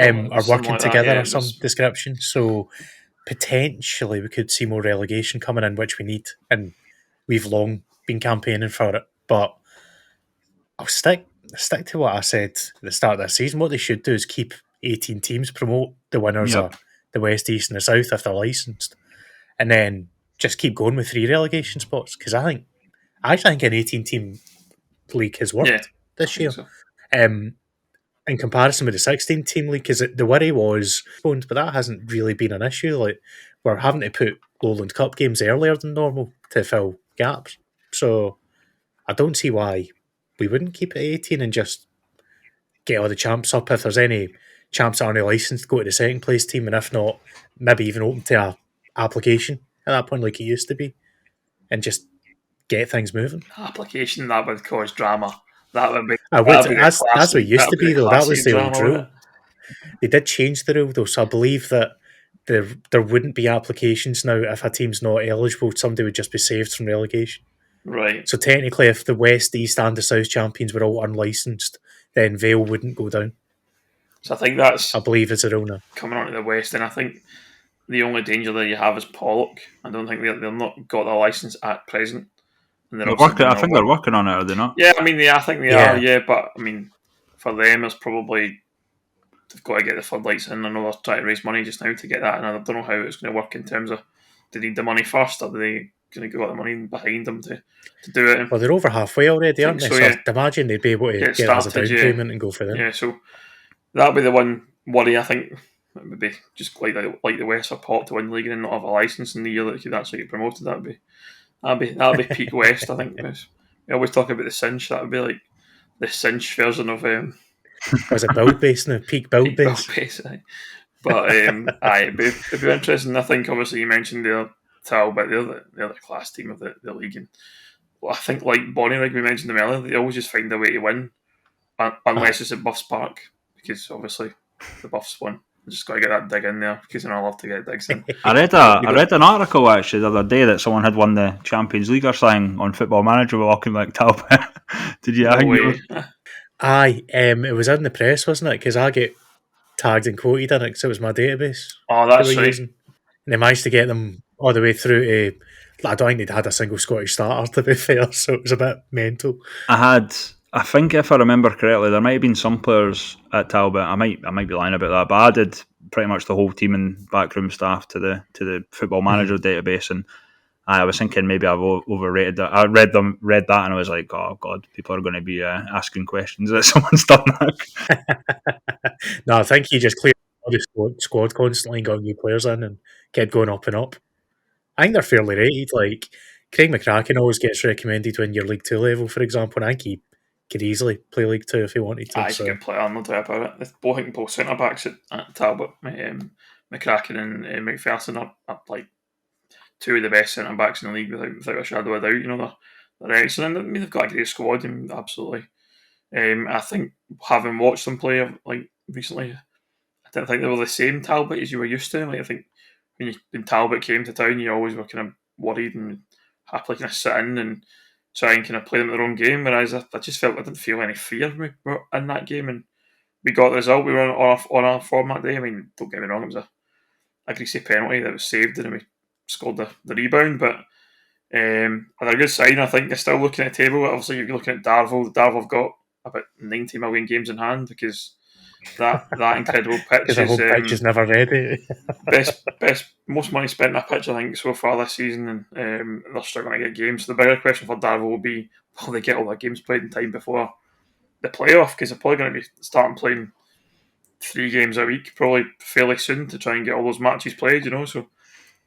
working like together that, yeah, or some description. So potentially we could see more relegation coming in, which we need, and we've long been campaigning for it. But I'll stick to what I said at the start of this season. What they should do is keep 18 teams, promote the winners Yep. of the West, East, and the South if they're licensed, and then just keep going with 3 relegation spots. Because I think an 18 team league has worked this year. So. In comparison with the 16 team league, because the worry was, but that hasn't really been an issue. Like, we're having to put Lowland Cup games earlier than normal to fill gaps. So I don't see why we wouldn't keep it 18 and just get all the champs up. If there's any champs that aren't licensed, go to the second place team, and if not, maybe even open to a application at that point like it used to be, and just get things moving. Application, that would cause drama. That would be. That's what it used to be, though. That was the old rule. They did change the rule, though, so I believe that there wouldn't be applications now if a team's not eligible. Somebody would just be saved from relegation. Right. So technically, if the West, East, and the South champions were all unlicensed, then Vale wouldn't go down. So I think that's, I believe, it's a rule now. Coming on to the West, and I think the only danger that you have is Pollock. I don't think they've not got the licence at present. And I think they're working on it, are they not? Yeah, I mean, I think they are, yeah, but I mean, for them, it's probably, they've got to get the floodlights in. I know they're trying to raise money just now to get that, and I don't know how it's going to work in terms of, do they need the money first, or are they going to get the money behind them to do it? Well, they're over halfway already, aren't they? So I'd imagine they'd be able to get as a down payment and go for them. Yeah, so that'll be the one worry, I think. It would be just like the West or Pop to win the league and not have a licence in the year that could actually get promoted. That'd be peak West, I think. We always talk about the cinch. That would be like the cinch version of was it build base now? Peak build base. But it'd be interesting. I think obviously you mentioned the Talbot, they're the class team of the league, and I think like Bonnyrigg, we mentioned them earlier, they always just find a way to win, unless it's at Buffs Park, because obviously the Buffs won. I just got to get that dig in there because I love to get digs in. I read an article actually the other day that someone had won the Champions League or something on Football Manager with walking like Talbot. Did you? Aye, it was in the press, wasn't it? Because I get tagged and quoted in it because it was my database. Oh, that's right. Using. And they managed to get them all the way through to. I don't think they'd had a single Scottish starter, to be fair, so it was a bit mental. I think if I remember correctly, there might have been some players at Talbot. I might be lying about that, but I did pretty much the whole team and backroom staff to the Football Manager database, and I was thinking maybe I've overrated that. I read that, and I was like, oh god, people are going to be asking questions that someone's done that. No, I think he just cleared the squad constantly and got new players in and kept going up and up. I think they're fairly rated. Like Craig McCracken always gets recommended when you're League 2 level, for example, and I think he could easily play League 2 if he wanted to. He's a good player, no doubt about it. Both centre backs at Talbot, McCracken and McPherson are like two of the best centre backs in the league without a shadow of a doubt. You know, they're excellent. I mean, they've got a great squad, and absolutely. I think having watched them play like recently, I didn't think they were the same Talbot as you were used to. Like, I think when Talbot came to town, you always were kind of worried and happily kind of sit in and try and kind of play them at their own game. Whereas I just felt I didn't feel any fear in that game, and we got the result. We were on our format day. I mean, don't get me wrong, it was a greasy penalty that was saved, and we scored the rebound. But they're a good sign. I think they're still looking at the table. Obviously, you're looking at Darvel. Darvel have got about 90 million games in hand because that incredible pitch the whole pitch is never ready. best most money spent in a pitch, I think, so far this season, and they're struggling to get games. So the bigger question for Darvel will be, will they get all their games played in time before the playoff? Because they're probably going to be starting playing 3 games a week, probably fairly soon, to try and get all those matches played. You know, so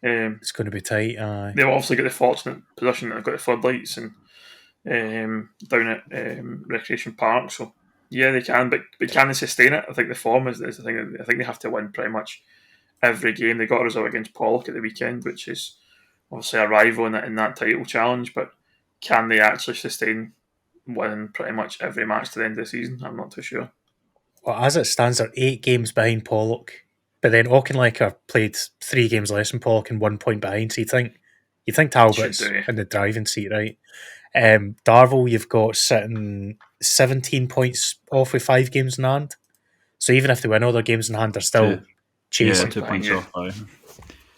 it's going to be tight. They've obviously got the fortunate position that they've got the floodlights and down at Recreation Park, so Yeah, they can, but can they sustain it? I think the form is the thing. I think they have to win pretty much every game. They got a result against Pollock at the weekend, which is obviously a rival in that title challenge. But can they actually sustain winning pretty much every match to the end of the season? I'm not too sure. Well, as it stands, they're 8 games behind Pollock, but then Auchinleck played 3 games less than Pollock and 1 point behind. So you think Talbot's Should do, yeah. in the driving seat, right? Darvel, you've got sitting 17 points off with 5 games in hand. So even if they win all their games in hand, they're still chasing. 2 points Yeah. off,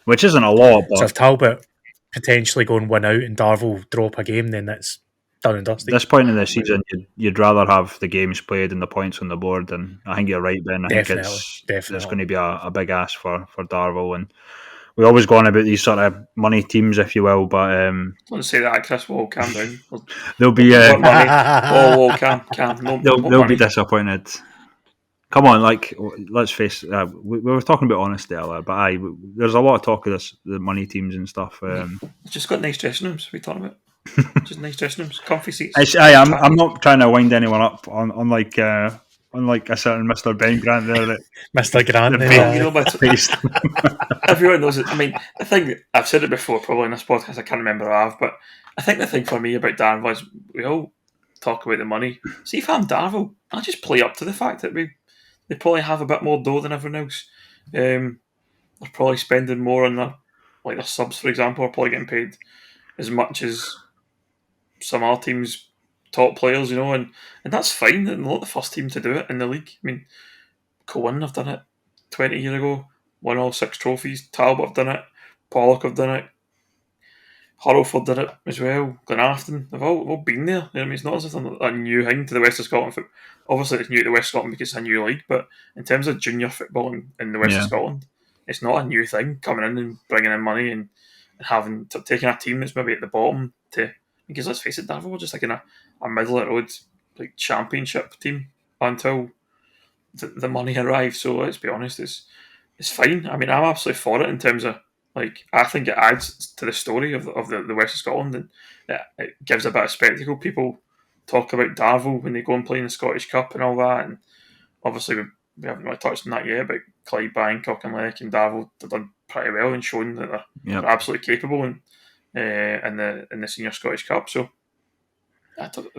which isn't a lot. But So if Talbot potentially go and win out and Darvel drop a game, then that's done and dusted. this point in the season, you'd rather have the games played and the points on the board. And I think you're right, Ben. I think it's going to be a big ask for Darvel. And we always go on about these sort of money teams, if you will, but don't say that, Chris. Whoa, calm down. they'll be whoa, calm. No, they'll be disappointed. Come on, let's face it. We were talking about honesty earlier, but there's a lot of talk of the money teams and stuff. It's just got nice dressing rooms. We talking about just nice dressing rooms, comfy seats. I'm not trying to wind anyone up unlike a certain Mr. Ben Grant there. Mr. Grant, everyone knows it. I mean, I think I've said it before, probably in this podcast. I can't remember I have, but I think the thing for me about Darvel is we all talk about the money. See, if I'm Darvel, I'll just play up to the fact that they probably have a bit more dough than everyone else. They're probably spending more on their subs, for example, are probably getting paid as much as some other teams' top players, and that's fine. They're not the first team to do it in the league. I mean, Cowan have done it 20 years ago, won all 6 trophies. Talbot have done it. Pollock have done it. Hurlford did it as well. Glenafton, they've all been there. I mean, it's not as if they're a new thing to the West of Scotland. Obviously, it's new to the West of Scotland because it's a new league, but in terms of junior football in the West of Scotland, it's not a new thing coming in and bringing in money and taking a team that's maybe at the bottom to. Because let's face it, Darvel were just like in a middle of the road championship team until the money arrived. So let's be honest, it's fine. I mean, I'm absolutely for it in terms of I think it adds to the story of the West of Scotland, and it gives a bit of spectacle. People talk about Darvel when they go and play in the Scottish Cup and all that, and obviously we haven't really touched on that yet. But Clydebank, Auchinleck, and Darvel have done pretty well and shown that they're absolutely capable in the Senior Scottish Cup. So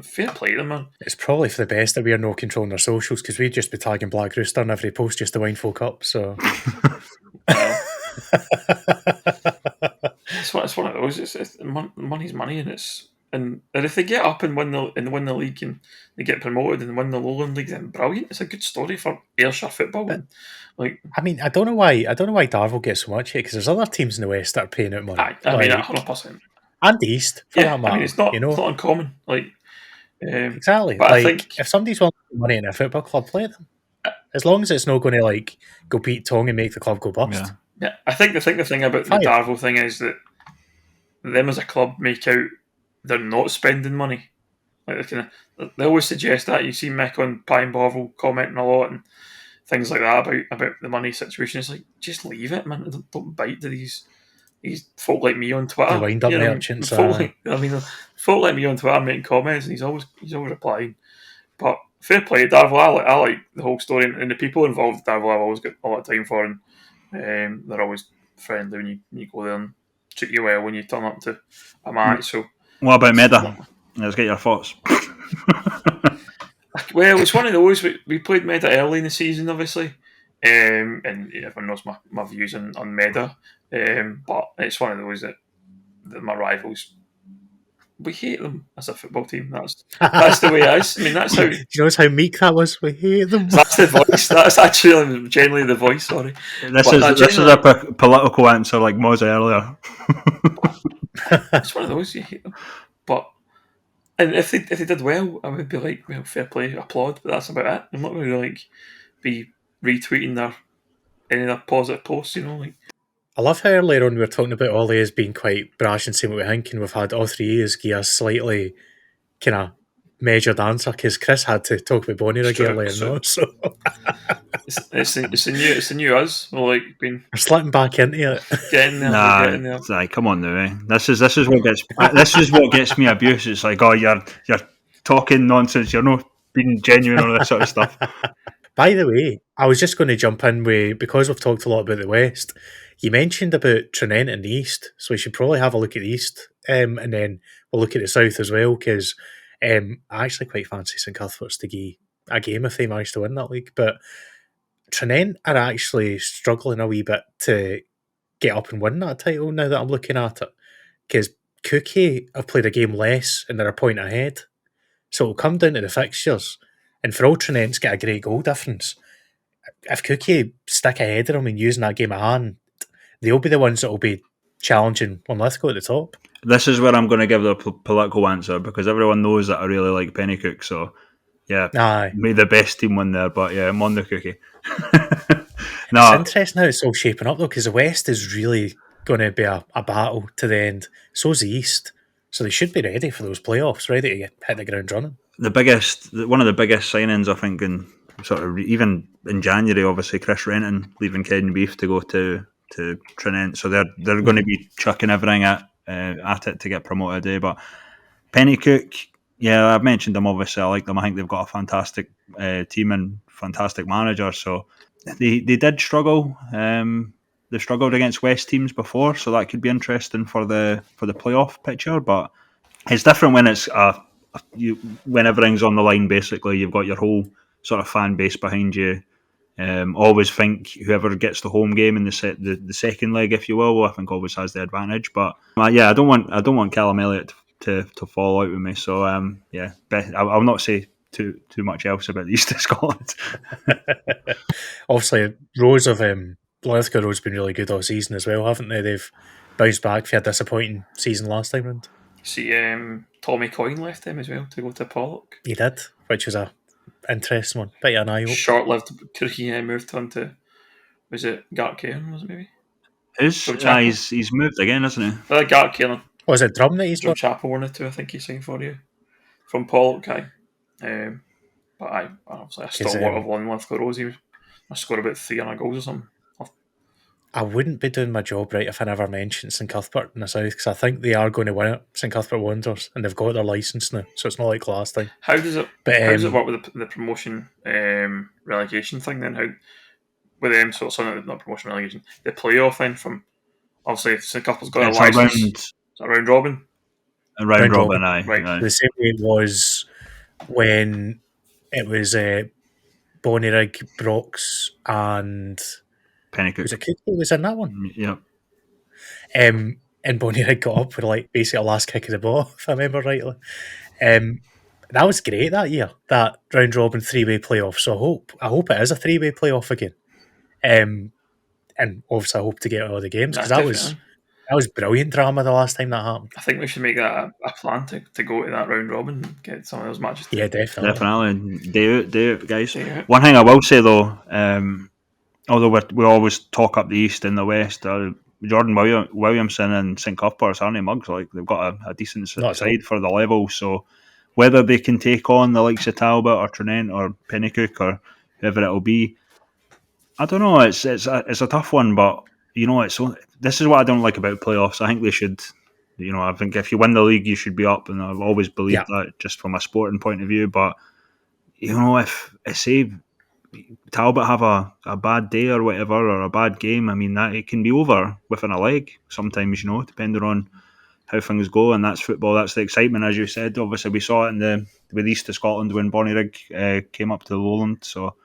fair play to them, man. It's probably for the best that we are not controlling our socials, because we'd just be tagging Black Rooster in every post just to wind folk up. So it's one of those. It's money's money, and if they get up and win the league and they get promoted and win the Lowland League, then brilliant. It's a good story for Ayrshire football. But, I mean, I don't know why Darvel gets so much hate, because there's other teams in the West that are paying out money. I mean, 100%. And the East, for that matter. I mean, it's not uncommon. Exactly. But I think if somebody's wanting money in a football club, play them. As long as it's not going to go beat Tong and make the club go bust. Yeah, I think the thing about the Darvel thing is that them as a club make out they're not spending money. They always suggest that. You see Mick on Pine Bovril commenting a lot and things like that about the money situation. It's just leave it, man. Don't bite to these folk like me on Twitter. The wind-up merchants. Folk like me on Twitter making comments, and he's always replying. But fair play, Darvel. I like the whole story, and the people involved with Darvel I've always got a lot of time for, and they're always friendly when you go there and treat you well when you turn up to a match. So, what about Meda? Let's get your thoughts. Well, it's one of those. We played Meda early in the season, obviously, and everyone knows my views on Meda. But it's one of those that my rivals, we hate them as a football team. That's the way it is. I mean, that's how. Do you notice how meek that was? We hate them. That's the voice. That's actually generally the voice. Sorry. This is a political answer like Moz earlier. It's one of those, you hate them. And if they did well, I would be like, well, fair play, applaud. But that's about it. I'm not going to be retweeting any of their positive posts. I love how earlier on we were talking about Ollie as being quite brash and saying what we think, and we've had all three years give a slightly kind of measured answer, because Chris had to talk about Bonnie again earlier. So it's the new us. We're slipping back into it. Getting there. It's like, come on now, eh? This is what gets me abuse. It's like, oh, you're talking nonsense. You're not being genuine on this sort of stuff. By the way, I was just going to jump in with, because we've talked a lot about the West, you mentioned about Trinent in the East, so we should probably have a look at the East, and then we'll look at the South as well, because I actually quite fancy St Cuthbert's to give a game if they manage to win that league. But Trinent are actually struggling a wee bit to get up and win that title now that I'm looking at it, because Cookie have played a game less and they're a point ahead. So it'll come down to the fixtures. And for all Trinent's got a great goal difference, if Cookie stick ahead of them and using that game of hand, they'll be the ones that will be challenging when Lithgow at the top. This is where I'm going to give the political answer, because everyone knows that I really like Pennycook. So, yeah, Aye. may the best team win there. But yeah, I'm on the Cookie. It's interesting how it's all shaping up, though, because the West is really going to be a battle to the end. So's the East. So they should be ready for those playoffs, ready to hit the ground running. One of the biggest signings, I think, in sort of even in January, obviously Chris Renton leaving Kenbeef to go to Trinent, so they're going to be chucking everything at it to get promoted. But Pennycook, yeah, I've mentioned them. Obviously, I like them. I think they've got a fantastic team and fantastic manager. So they did struggle. They've struggled against West teams before, so that could be interesting for the playoff picture. But it's different when it's when everything's on the line. Basically, you've got your whole sort of fan base behind you. Always think whoever gets the home game in the second leg, if you will, I think always has the advantage. But yeah, I don't want Callum Elliott to fall out with me. So yeah, I'll not say too much else about the East of Scotland. Obviously, rows of Lithgow Road's been really good all season as well, haven't they? They've bounced back for a disappointing season last time round. See, Tommy Coyne left them as well to go to Pollock. He did, which was a interesting one. Bit of an eye opener. Short-lived career, moved on to, was it Gartcairn, was it maybe? He's moved again, isn't he? Gartcairn. Was it Drum that he's Drum Chapel one or two, I think he signed for you. From Pollock, but obviously I still would have won Lithgow Rose. I scored about 300 goals or something. I wouldn't be doing my job right if I never mentioned St Cuthbert in the South, because I think they are going to win it, St Cuthbert Wanderers, and they've got their licence now, so it's not like last time. How does it work with the promotion relegation thing then? How with them, so it's not promotion relegation, the playoff then from obviously St Cuthbert's got a licence. It's a round robin. A round robin, aye. Right. Aye. The same way it was when it was Bonnyrigg, Brox, and Pennycook. Was it Cookie was in that one? Yeah. And Bonnyrigg got up with like basically a last kick of the ball, if I remember rightly. That was great that year, that round robin 3-way playoff. So I hope it is a 3-way playoff again. And obviously I hope to get all the games, because that was brilliant drama the last time that happened. I think we should make that a plan to go to that round robin and get some of those matches. Yeah, definitely. Do it, guys. One thing I will say though, although we always talk up the East and the West, Jordan Williamson and St Cuthbert's aren't mugs. Like they've got a decent side for the level. So whether they can take on the likes of Talbot or Trinent or Pennycook or whoever it'll be, I don't know. It's a tough one, but this is what I don't like about playoffs. I think they should. I think if you win the league, you should be up, and I've always believed that just from a sporting point of view. But if say Talbot have a bad day or whatever, or a bad game, I mean that it can be over within a leg sometimes, depending on how things go, and that's football. That's the excitement, as you said. Obviously, we saw it with East of Scotland when Bonnyrigg came up to the Lowland. So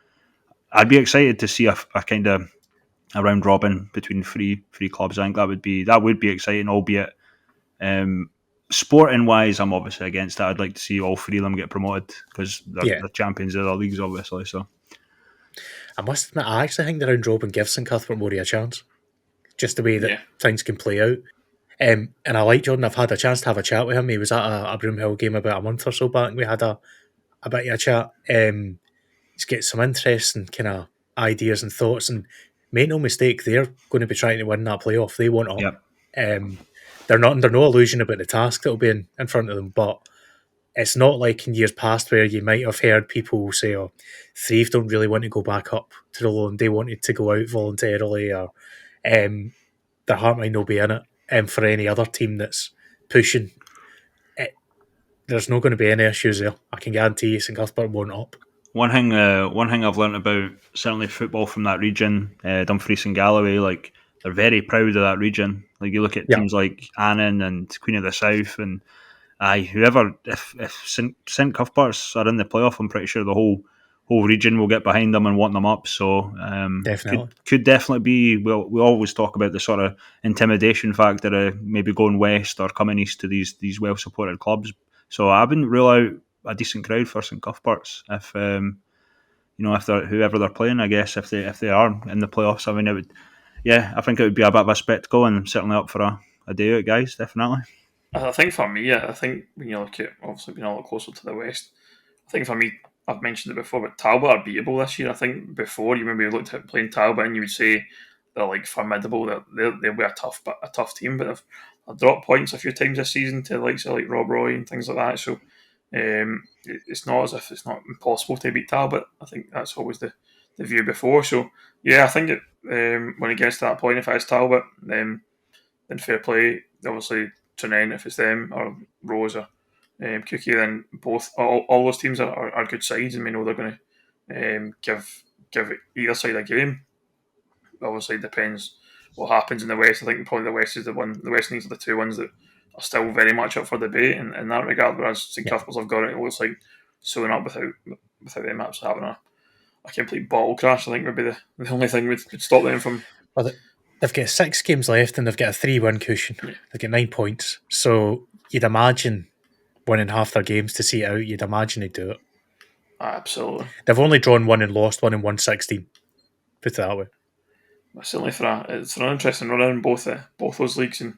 I'd be excited to see a kind of a round robin between three clubs. I think that would be exciting, albeit sporting wise, I'm obviously against that. I'd like to see all three of them get promoted because they're champions of their leagues, obviously. So I must admit, I actually think the round robin gives St Cuthbert more of a chance, just the way that things can play out. And I like Jordan. I've had a chance to have a chat with him. He was at a Broomhill game about a month or so back. We had a bit of a chat. He's got some interesting kind of ideas and thoughts, and make no mistake, they're going to be trying to win that playoff. They want up. Yep. They're not under no illusion about the task that will be in front of them, but it's not like in years past where you might have heard people say, oh, Threave don't really want to go back up to the low and they wanted to go out voluntarily, or their heart might not be in it for any other team that's pushing. there's not going to be any issues there. I can guarantee you St Cuthbert won't up. One thing I've learnt about certainly football from that region, Dumfries and Galloway, like they're very proud of that region. Like you look at Yeah. teams like Annan and Queen of the South, and whoever, if St Cuthberts are in the playoff, I'm pretty sure the whole region will get behind them and want them up. So Definitely. could definitely be. Well, we always talk about the sort of intimidation factor of maybe going west or coming east to these well supported clubs. So I wouldn't rule out a decent crowd for St Cuthberts if if they're whoever they're playing. I guess if they are in the playoffs, I mean, it would. Yeah, I think it would be a bit of a spectacle, and certainly up for a day out, guys. Definitely. I think for me, I think when you look at obviously being a lot closer to the west, I think for me, I've mentioned it before, but Talbot are beatable this year. I think before you maybe looked at playing Talbot and you would say they're like formidable. They'll be a tough team, but they've dropped points a few times this season to the likes of like Rob Roy and things like that. So it's not as if it's not impossible to beat Talbot. I think that's always the view before. So yeah, I think when it gets to that point, if it's Talbot, then fair play. Obviously, Tranent, if it's them, or Rose or Cookie, then all those teams are good sides, and we know they're going to give either side a game. Obviously, it depends what happens in the West. I think probably the West is the one. The West needs are the two ones that are still very much up for debate in that regard. Whereas St Cuthbert's have got it. It looks like sewing up without them actually having a complete bottle crash. I think would be the only thing would stop them from. Well, they've got 6 games left and they've got a 3-win cushion. Yeah. They've got 9 points. So you'd imagine winning half their games to see it out. You'd imagine they'd do it. Absolutely. They've only drawn 1 and lost 1 and won 16. Put it that way. Certainly it's an interesting run in both those leagues, and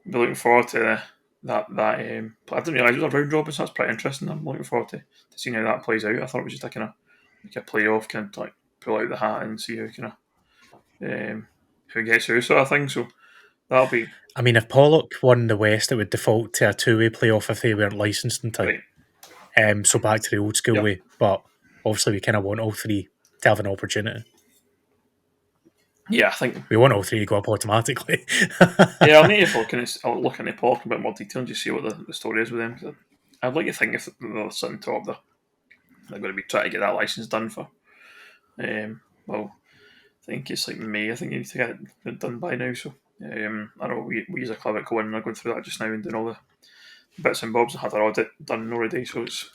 be looking forward to that. I didn't realise it was a round robin, so that's pretty interesting. I'm looking forward to seeing how that plays out. I thought it was just like a playoff, kind of like pull out the hat and see who gets who sort of thing. So that'll be. I mean, if Pollock won the West, it would default to a 2-way playoff if they weren't licensed in time. Right. So back to the old school way, but obviously we kind of want all 3 to have an opportunity. Yeah, I think we want all 3 to go up automatically. Yeah, I'll need to look into Pollock in a bit more detail and just see what the story is with them. I'd like to think if they're sitting top, they're going to be trying to get that license done for. Well, I think it's like May. I think you need to get it done by now. So I know we as a club at Cohen are going through that just now and doing all the bits and bobs and had our audit done already. So it's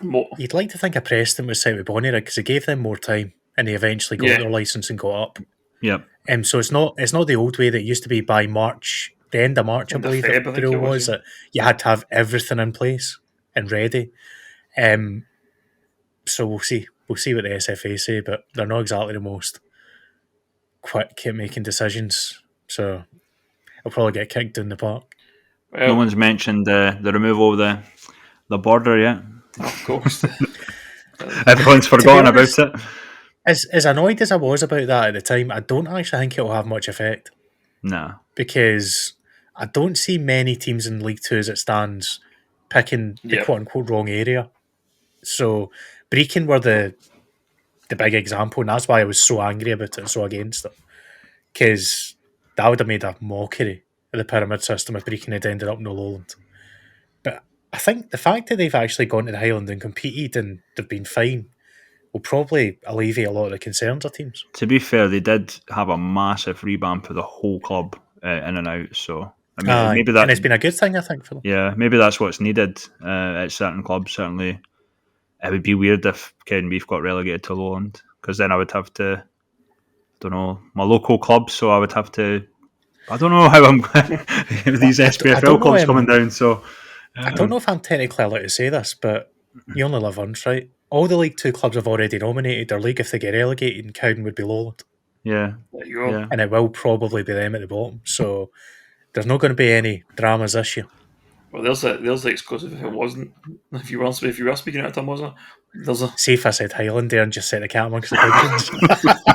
more. You'd like to think a precedent was set with Bonnyrigg because it gave them more time and they eventually got their license and got up. Yeah. So it's not the old way that it used to be by March, the end of March, I believe the rule was that you had to have everything in place and ready. So we'll see what the SFA say, but they're not exactly the most quick at making decisions. So I'll probably get kicked down the park. Well, no one's mentioned the removal of the border yet. Of course. Everyone's forgotten about it. As annoyed as I was about that at the time, I don't actually think it will have much effect. No. Because I don't see many teams in League 2 as it stands picking the quote-unquote wrong area. So Brecon were the big example, and that's why I was so angry about it and so against it. Because that would have made a mockery of the pyramid system if Brecon had ended up in the Lowland. But I think the fact that they've actually gone to the Highland and competed and they've been fine will probably alleviate a lot of the concerns of teams. To be fair, they did have a massive revamp of the whole club in and out. So I mean, maybe that, and it's been a good thing, I think, for them. Yeah, maybe that's what's needed at certain clubs. Certainly, it would be weird if Kenbeef got relegated to Lowland, because then I would have to, my local club. So I would have to. I don't know how I'm these SPFL clubs coming down. So I don't know if I'm technically allowed to say this, but you only live once, right? All the League 2 clubs have already nominated their league if they get relegated, and Cowden would be Lowland. Yeah. There you go. Yeah. And it will probably be them at the bottom. So there's not going to be any dramas this year. Well, there's the exclusive if it wasn't. If you were speaking out of time, wasn't it? See if I said Highland there and just set the cat amongst the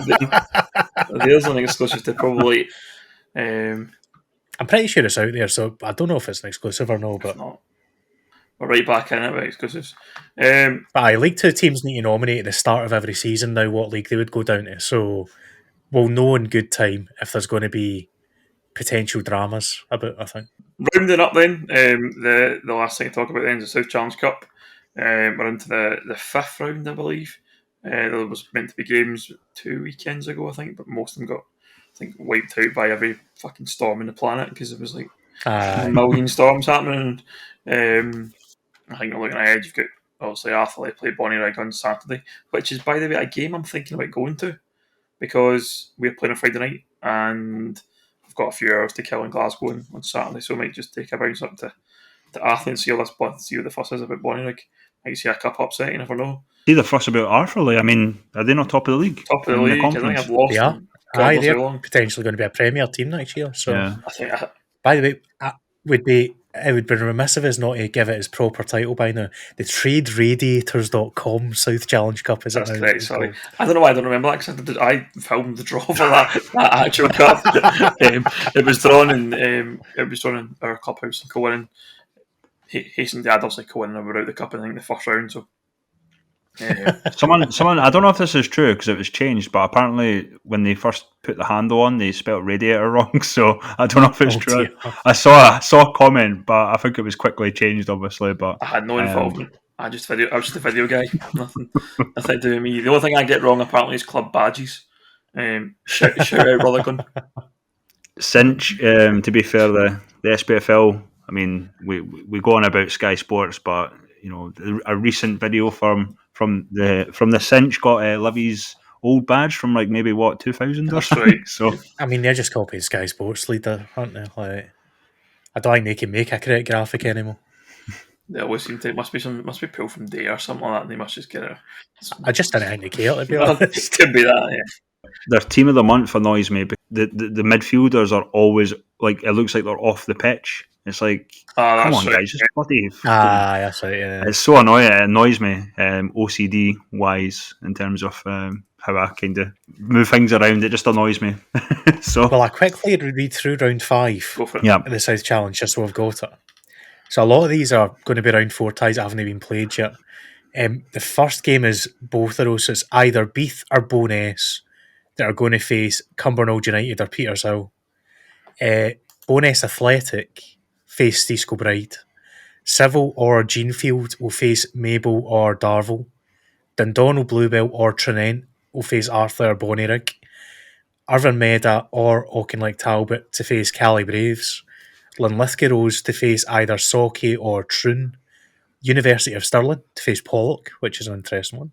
pigeons. There's an exclusive to probably. I'm pretty sure it's out there, so I don't know if it's an exclusive or no, but not. We're right back in it with exclusives. But League 2 teams need to nominate at the start of every season now what league they would go down to. So we'll know in good time if there's going to be potential dramas about, I think. Rounding up then, the last thing to talk about then is the South Challenge Cup. We're into the fifth round, I believe. There was meant to be games 2 weekends ago, I think, but most of them got, I think, wiped out by every fucking storm in the planet because there was like a million storms happening. I think looking ahead, you've got obviously Atherley play Bonnyrigg on Saturday, which is, by the way, a game I'm thinking about going to because we're playing on Friday night and I've got a few hours to kill in Glasgow on Saturday, so I might just take a bounce up to Athley and see what the fuss is about Bonnyrigg. Might see a cup upset, you never know. See the fuss about Arthurley. I mean, are they not top of the league? Top of the league. I think I've lost them. They're potentially going to be a Premier team next year. So, yeah. I think. By the way, it would be remiss of us not to give it its proper title by now. The TradeRadiators.com South Challenge Cup is That's it now? correct, sorry. I don't know why I don't remember that because I filmed the draw for that actual cup. It was drawn in our clubhouse in Cowan. Hastened to add obviously Cowan were out the cup in the first round. So someone I don't know if this is true because it was changed, but apparently when they first put the handle on, they spelled radiator wrong. So I don't know if it's true. Dear. I saw a comment, but I think it was quickly changed, obviously. But I had no involvement. I was just a video guy. Nothing to do with me. The only thing I get wrong apparently is club badges. Shout out Rutherglen. Cinch, to be fair, the SPFL. I mean, we go on about Sky Sports, but you know, a recent video from the Cinch got Livy's old badge from like maybe 2000 or something. Right. So I mean, they're just copying Sky Sports leader, aren't they? Like, I don't think they can make a correct graphic anymore. They always seem to must be pulled from Day or something like that. And they must just get it. I just didn't think they care, to be honest. It could be that, yeah. Their team of the month annoys me. But the midfielders are always like it looks like they're off the pitch. It's like, come on, guys, just bloody. That's right. Yeah. It's so annoying. It annoys me, OCD wise, in terms of how I kind of move things around. It just annoys me. So, well, I quickly read through round 5 of the South Challenge just so I've got it. So a lot of these are going to be round 4 ties that haven't even played yet. The first game is both of those. So it's either Beath or Bo'ness that are going to face Cumbernauld United or Petershill. Bo'ness Athletic face East Kilbride. Civil or Genefield will face Maple or Darvel. Dundonald Bluebell or Trinent will face Arthur or Bonnyrigg. Irvine Meda or Auchinleck Talbot to face Cali Braves. Linlithgow Rose to face either Sauchie or Troon. University of Stirling to face Pollock, which is an interesting one.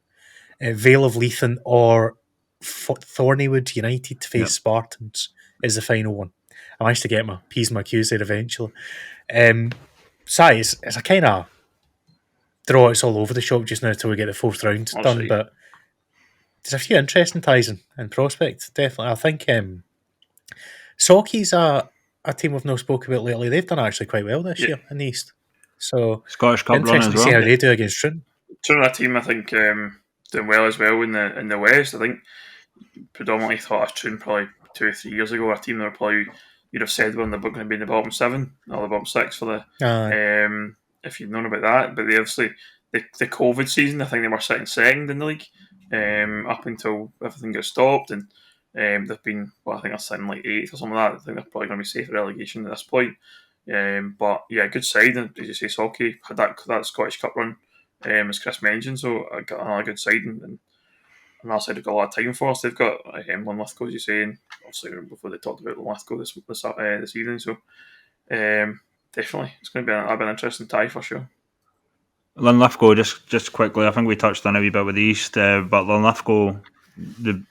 Vale of Leithen or Thornywood United to face Spartans is the final one. I managed to get my P's and my Q's there eventually. It's a kind of draw. It's all over the shop just now until we get the fourth round done. But there's a few interesting ties in prospect. Definitely, I think Sauchie's a team we've not spoken about lately. They've done actually quite well this year in the East. So Scottish Cup run as well. To see how they do against Troon. Troon are a team I think doing well as well in the West. I think predominantly thought of Troon probably 2 or 3 years ago. A team that were probably you'd have said when they're going to be in the bottom 7 or the bottom 6 for the if you'd known about that. But they obviously the COVID season, I think they were sitting second in the league up until everything got stopped, and they've been I think they're sitting like 8th or something like that. I think they're probably going to be safe for relegation at this point. But yeah, good side, and as you say, Sauchie had that Scottish Cup run as Chris mentioned, so I got another good side, and that side have got a lot of time for us. They've got Linlithgow, as you say, and obviously before they talked about Linlithgow this evening, so definitely it's going to be an interesting tie for sure. Linlithgow, just quickly, I think we touched on a wee bit with the East, but Linlithgow,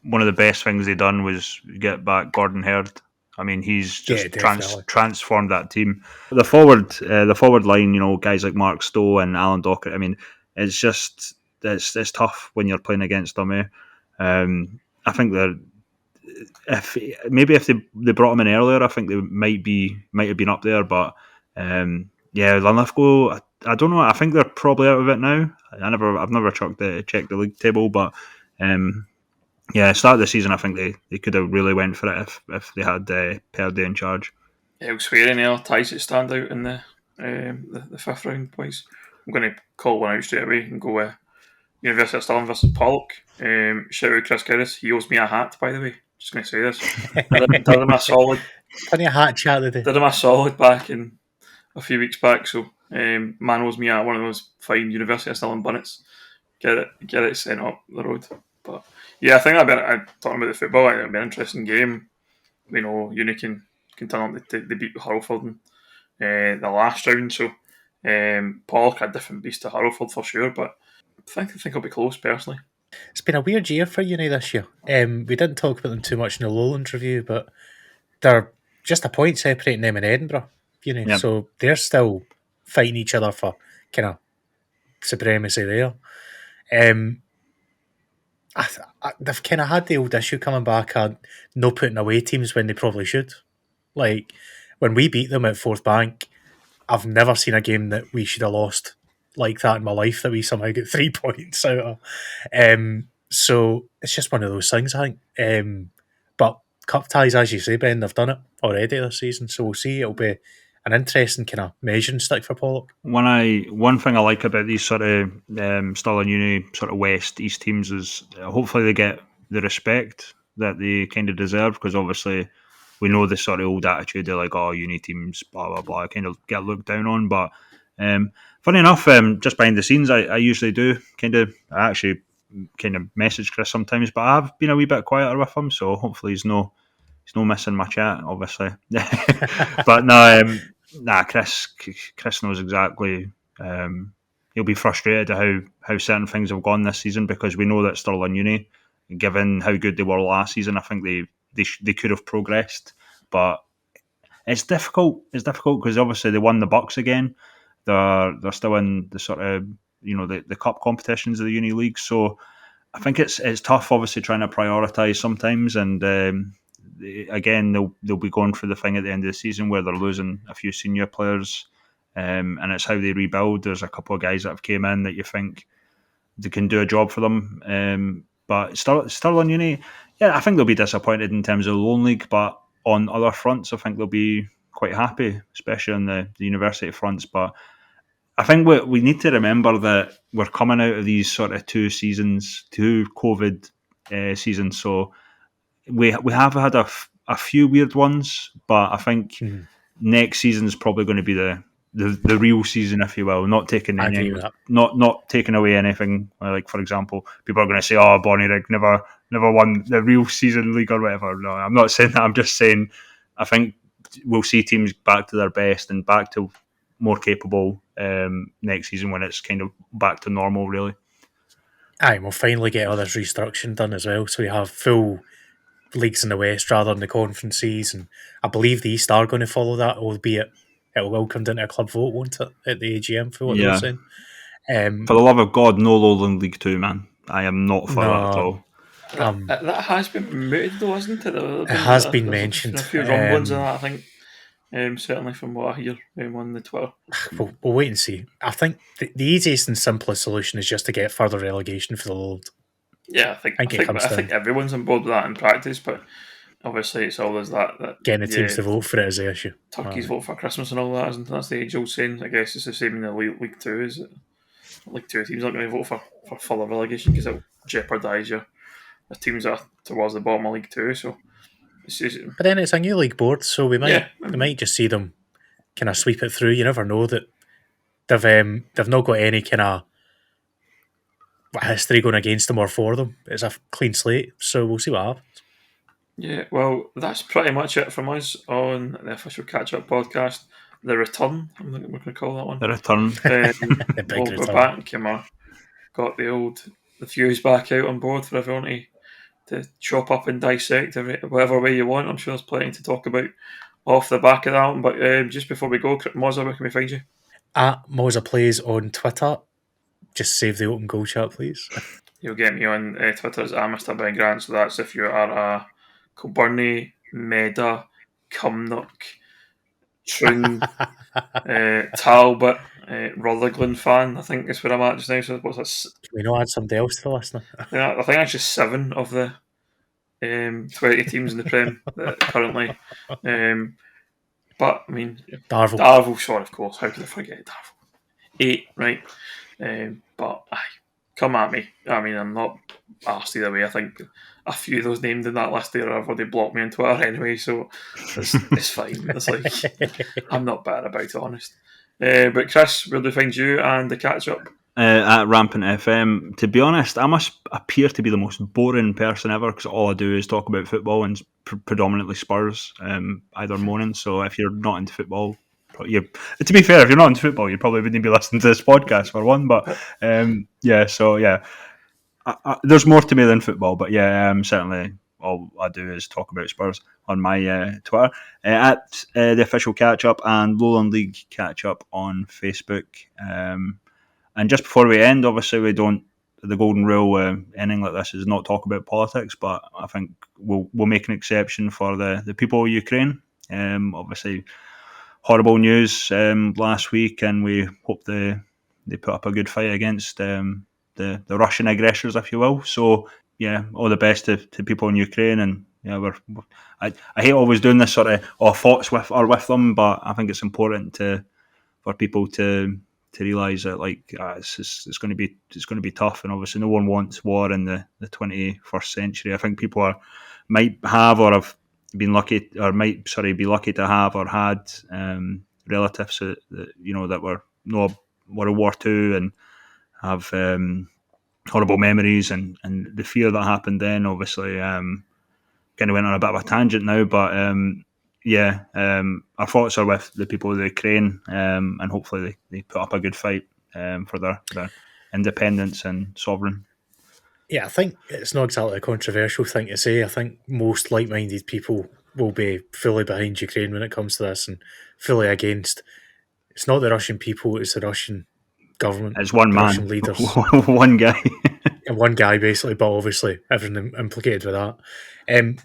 one of the best things they done was get back Gordon Hurd. I mean, he's just transformed that team. The forward line, you know, guys like Mark Stowe and Alan Dockett. I mean, it's just it's tough when you're playing against them. I think if they brought him in earlier, I think they might have been up there. But Linlithgow, I don't know. I think they're probably out of it now. I've never checked the league table, but. Start of the season, I think they could have really went for it if they had Purdy in charge. Elsewhere, any other ties that stand out in the 5th round, please? I'm going to call one out straight away and go with University of Stirling versus Pollock. Shout out Chris Geddes. He owes me a hat, by the way. Just going to say this. I did him a solid Plenty of hat chat today. Did him a solid back in a few weeks back. So Manuel's me at one of those fine university still in Bunnets. Get it sent up the road. But yeah, I think talking about the football, it'll be an interesting game. We know Uni can turn up. They beat Hurlford in the last round, so Pollock a different beast to Hurlford for sure. But I think it'll be close personally. It's been a weird year for Uni this year. We didn't talk about them too much in the Lowlands review, but they're just a point separating them in Edinburgh. Uni, Yep. so they're still fighting each other for kind of supremacy there. They've kind of had the old issue coming back of no putting away teams when they probably should. Like when we beat them at Fourth Bank, I've never seen a game that we should have lost like that in my life that we somehow get 3 points out of. So it's just one of those things, I think. But cup ties, as you say, Ben, they've done it already this season, so we'll see. It'll be an interesting kind of measuring stick for Pollock. One thing I like about these sort of Stirling Uni sort of West East teams is hopefully they get the respect that they kind of deserve, because obviously we know the sort of old attitude they're like, oh, Uni teams, blah blah blah, kind of get looked down on. But funny enough, just behind the scenes, I usually do I actually kind of message Chris sometimes, but I've been a wee bit quieter with him, so hopefully he's no missing my chat, obviously. But no, Chris knows exactly. He'll be frustrated at how certain things have gone this season, because we know that Stirling Uni, given how good they were last season, I think they could have progressed, but it's difficult. It's difficult because obviously they won the Bucks again. They're still in the sort of the cup competitions of the Uni League, so I think it's tough, obviously, trying to prioritise sometimes, and again they'll be going through the thing at the end of the season where they're losing a few senior players, and it's how they rebuild. There's a couple of guys that have came in that you think they can do a job for them, but Stirling Uni, yeah, I think they'll be disappointed in terms of the Lone League, but on other fronts I think they'll be quite happy, especially on the university fronts. But I think we need to remember that we're coming out of these sort of two COVID seasons, so we have had a few weird ones, but I think next season is probably going to be the real season, if you will. Not taking I agree with that. not taking away anything. Like, for example, people are going to say, "Oh, Bonnyrigg never won the real season league or whatever." No, I'm not saying that. I'm just saying I think we'll see teams back to their best and back to more capable next season when it's kind of back to normal, really. Aye, we'll finally get all this restructuring done as well, so we have full leagues in the West rather than the conferences, and I believe the East are going to follow that, albeit it will come down to a club vote, won't it, at the AGM for what they were saying. For the love of God, no Lowland League 2, man. I am not for that at all. That has been mooted though, hasn't it? It has been mentioned. There's a few rumblings of that, I think. Certainly from what I hear on the Twitter. We'll wait and see. I think the easiest and simplest solution is just to get further relegation for the Lowland. Yeah, I think everyone's on board with that in practice, but obviously it's always that getting the teams to vote for it is the issue. Turkeys vote for Christmas and all that, isn't it? That's the age-old saying. I guess it's the same in the League 2, is it? League 2 teams aren't going to vote for further relegation because it'll jeopardise your teams that are towards the bottom of League 2, so... But then it's a new league board, so we might just see them kind of sweep it through. You never know that they've not got any kind of history going against them or for them. It's a clean slate, so we'll see what happens. Yeah, well, that's pretty much it from us on the official Catchup podcast. The return, I think we're going to call that one. The return. The big return. We're back. Got the fuse back out on board for everyone to chop up and dissect whatever way you want. I'm sure there's plenty to talk about off the back of that one. But just before we go, Mozza, where can we find you? At Mozza Plays on Twitter. Just save the open goal chat, please. You'll get me on Twitter as Mr. Ben Grant. So that's if you are a Kilburnie, Meda, Cumnock, Troon, Talbot, Rutherglen fan, I think is where I'm at just now. So what's that? Can we not add somebody else to the list now? Yeah, I think that's just 7 of the 20 teams in the Prem currently. But I mean, Darvel, sure, of course. How could I forget Darvel? 8, right? But come at me. I mean, I'm not asked either way. I think a few of those named in that list there have already blocked me on Twitter anyway, so it's fine. It's like I'm not bad about it, honest. But Chris, where do we find you and the catch up? At Rampant FM. To be honest, I must appear to be the most boring person ever because all I do is talk about football and predominantly Spurs, either morning. So if you're not into football, to be fair, if you're not into football, you probably wouldn't be listening to this podcast for one. But there's more to me than football. But certainly all I do is talk about Spurs on my Twitter at the official catch up and Lowland League catch up on Facebook. And just before we end, obviously we don't. The golden rule, anything like this, is not talk about politics. But I think we'll make an exception for the people of Ukraine. Obviously, horrible news last week, and we hope they put up a good fight against the Russian aggressors, if you will. So yeah, all the best to people in Ukraine, and I hate always doing this sort of thoughts with them, but I think it's important for people to realise that it's going to be tough, and obviously no one wants war in the 21st century. I think people might have or have been lucky, or might be lucky to have or had relatives that were World War II and have horrible memories, and the fear that happened then. Obviously, kind of went on a bit of a tangent now, but our thoughts are with the people of the Ukraine, and hopefully they put up a good fight for their independence and sovereign. Yeah, I think it's not exactly a controversial thing to say. I think most like-minded people will be fully behind Ukraine when it comes to this, and fully against. It's not the Russian people; it's the Russian government. It's one man, Russian leaders, one guy, and one guy basically. But obviously, everything implicated with that.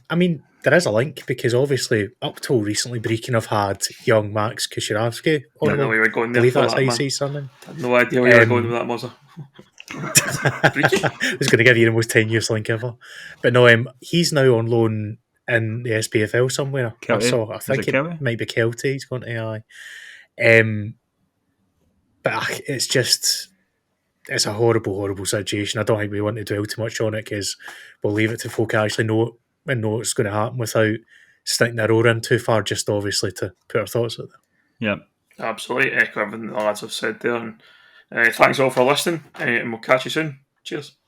I mean, there is a link because obviously, up till recently, Brecon have had young Max Kusharovsky. I didn't know we were going there. I believe for that's that, how you man. say something. I had no idea where you were going with that, Mozza. I was going to give you the most tenuous link ever, but no, he's now on loan in the SPFL somewhere. Kelty. I think it might be Kelty. He's going to AI. But it's a horrible, horrible situation. I don't think we want to dwell too much on it because we'll leave it to folk who actually know what's going to happen without sticking their oar in too far, just obviously to put our thoughts out there. Yeah. Absolutely. Echo everything the lads have said there. And thanks all for listening, and we'll catch you soon. Cheers.